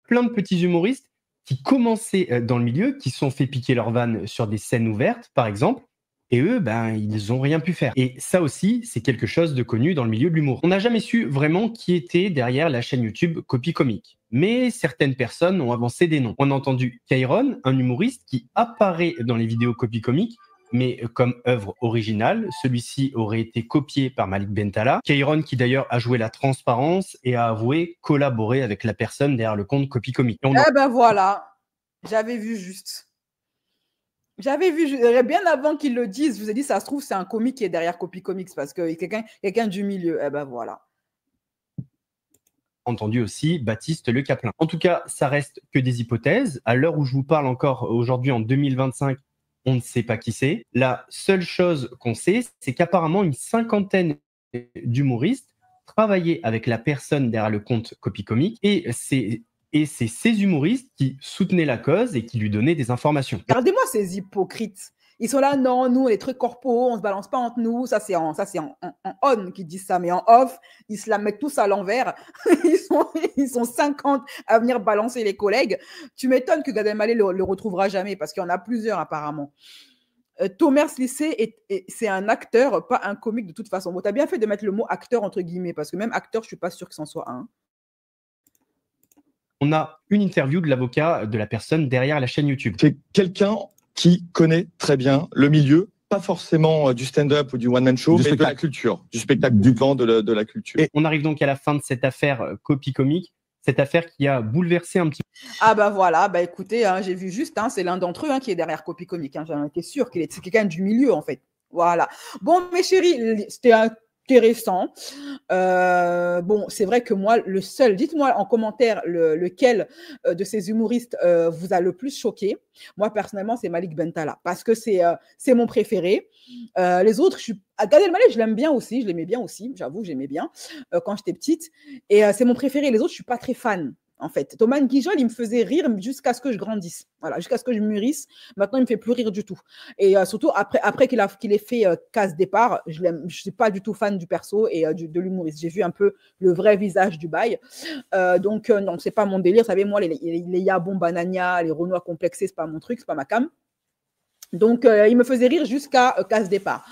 S4: plein de petits humoristes qui commençaient dans le milieu, qui se sont fait piquer leur vanne sur des scènes ouvertes, par exemple, et eux, ben, ils n'ont rien pu faire. Et ça aussi, c'est quelque chose de connu dans le milieu de l'humour. On n'a jamais su vraiment qui était derrière la chaîne YouTube Copy Comics. Mais certaines personnes ont avancé des noms. On a entendu Kairon, un humoriste qui apparaît dans les vidéos Copy Comics, mais comme œuvre originale. Celui-ci aurait été copié par Malik Bentala. Kairon qui d'ailleurs a joué la transparence et a avoué collaborer avec la personne derrière le compte Copy Comics.
S1: Eh ben voilà, j'avais vu juste. J'avais vu, bien avant qu'ils le disent, je vous ai dit, ça se trouve, c'est un comique qui est derrière Copy Comics parce que quelqu'un du milieu. Eh ben voilà.
S4: Entendu aussi Baptiste Le Caplin. En tout cas, ça reste que des hypothèses. À l'heure où je vous parle encore aujourd'hui en 2025, on ne sait pas qui c'est. La seule chose qu'on sait, c'est qu'apparemment une cinquantaine d'humoristes travaillaient avec la personne derrière le compte Copy Comics et c'est ces humoristes qui soutenaient la cause et qui lui donnaient des informations.
S1: Regardez-moi ces hypocrites. Ils sont là, non, nous, les trucs corpo, on se balance pas entre nous. Ça, c'est en on qui disent ça, mais en off, ils se la mettent tous à l'envers. ils sont 50 à venir balancer les collègues. Tu m'étonnes que Gad Elmaleh le retrouvera jamais parce qu'il y en a plusieurs apparemment. Thomas Lycée, c'est un acteur, pas un comique de toute façon. Bon, tu as bien fait de mettre le mot acteur entre guillemets parce que même acteur, je suis pas sûr que c'en soit un.
S4: On a une interview de l'avocat de la personne derrière la chaîne YouTube.
S23: C'est quelqu'un qui connaît très bien le milieu, pas forcément du stand-up ou du one-man show, mais de la culture, du spectacle, du vent, de la culture.
S4: Et on arrive donc à la fin de cette affaire Copy Comics, cette affaire qui a bouleversé un petit peu.
S1: Ah bah voilà, bah écoutez, hein, j'ai vu juste, hein, c'est l'un d'entre eux hein, qui est derrière Copy Comics. Hein, j'en étais sûre qu'il est quelqu'un du milieu en fait. Voilà. Bon, mes chéris, c'était intéressant. Bon, c'est vrai que moi, le seul, dites-moi en commentaire lequel de ces humoristes vous a le plus choqué. Moi, personnellement, c'est Malik Bentala parce que c'est mon préféré. Les autres, Gad Elmaleh, je l'aime bien aussi, je l'aimais bien aussi, j'avoue, j'aimais bien quand j'étais petite. Et c'est mon préféré. Les autres, je suis pas très fan. En fait, Thomas Guijol, il me faisait rire jusqu'à ce que je grandisse. Voilà, jusqu'à ce que je mûrisse. Maintenant, il me fait plus rire du tout. Et surtout, après qu'il ait fait Casse Départ, je ne suis pas du tout fan du perso et de l'humoriste. J'ai vu un peu le vrai visage du bail. Donc, non, c'est pas mon délire. Vous savez, moi, les Yabon Banania, les Renois complexés, c'est pas mon truc, c'est pas ma cam. Donc, il me faisait rire jusqu'à Casse Départ.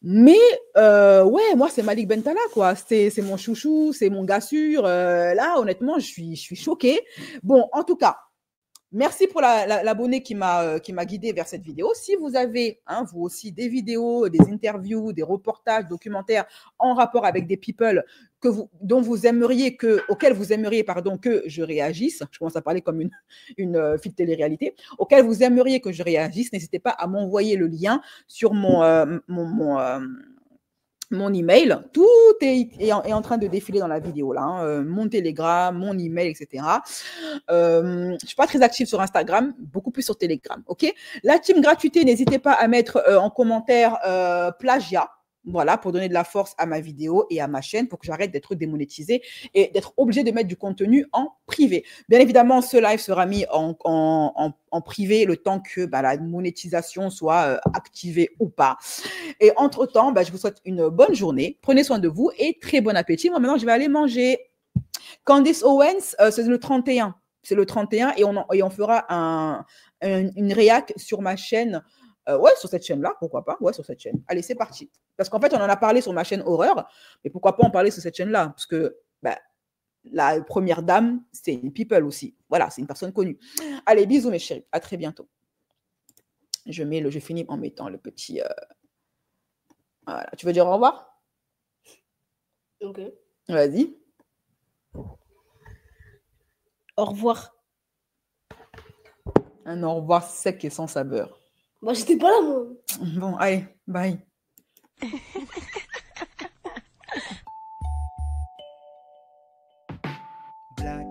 S1: Mais ouais, moi c'est Malik Bentala quoi, c'est mon chouchou, c'est mon gars sûr. Là honnêtement je suis choquée. Bon en tout cas, merci pour l'abonné qui m'a guidé vers cette vidéo. Si vous avez hein, vous aussi des vidéos, des interviews, des reportages, documentaires en rapport avec des people auxquels vous aimeriez que je réagisse, je commence à parler comme une fille de télé-réalité, auxquels vous aimeriez que je réagisse, n'hésitez pas à m'envoyer le lien sur mon email. Tout est en train de défiler dans la vidéo là, hein. Mon Telegram, mon email, etc. Je suis pas très active sur Instagram, beaucoup plus sur Telegram. Ok. La team gratuité, n'hésitez pas à mettre en commentaire plagiat. Voilà, pour donner de la force à ma vidéo et à ma chaîne pour que j'arrête d'être démonétisée et d'être obligée de mettre du contenu en privé. Bien évidemment, ce live sera mis en privé le temps que la monétisation soit activée ou pas. Et entre-temps, je vous souhaite une bonne journée. Prenez soin de vous et très bon appétit. Moi, maintenant, je vais aller manger. Candice Owens, c'est le 31. C'est le 31 et on fera une réac sur ma chaîne. Ouais, sur cette chaîne-là, pourquoi pas. Ouais, sur cette chaîne. Allez, c'est parti. Parce qu'en fait, on en a parlé sur ma chaîne Horreur, mais pourquoi pas en parler sur cette chaîne-là? Parce que la première dame, c'est une people aussi. Voilà, c'est une personne connue. Allez, bisous mes chéris. À très bientôt. Je finis en mettant le petit... Voilà. Tu veux dire au revoir?
S11: Ok.
S1: Vas-y.
S11: Au revoir.
S1: Un au revoir sec et sans saveur.
S11: Bah, j'étais pas là, moi.
S1: Bon, allez, bye.
S8: Black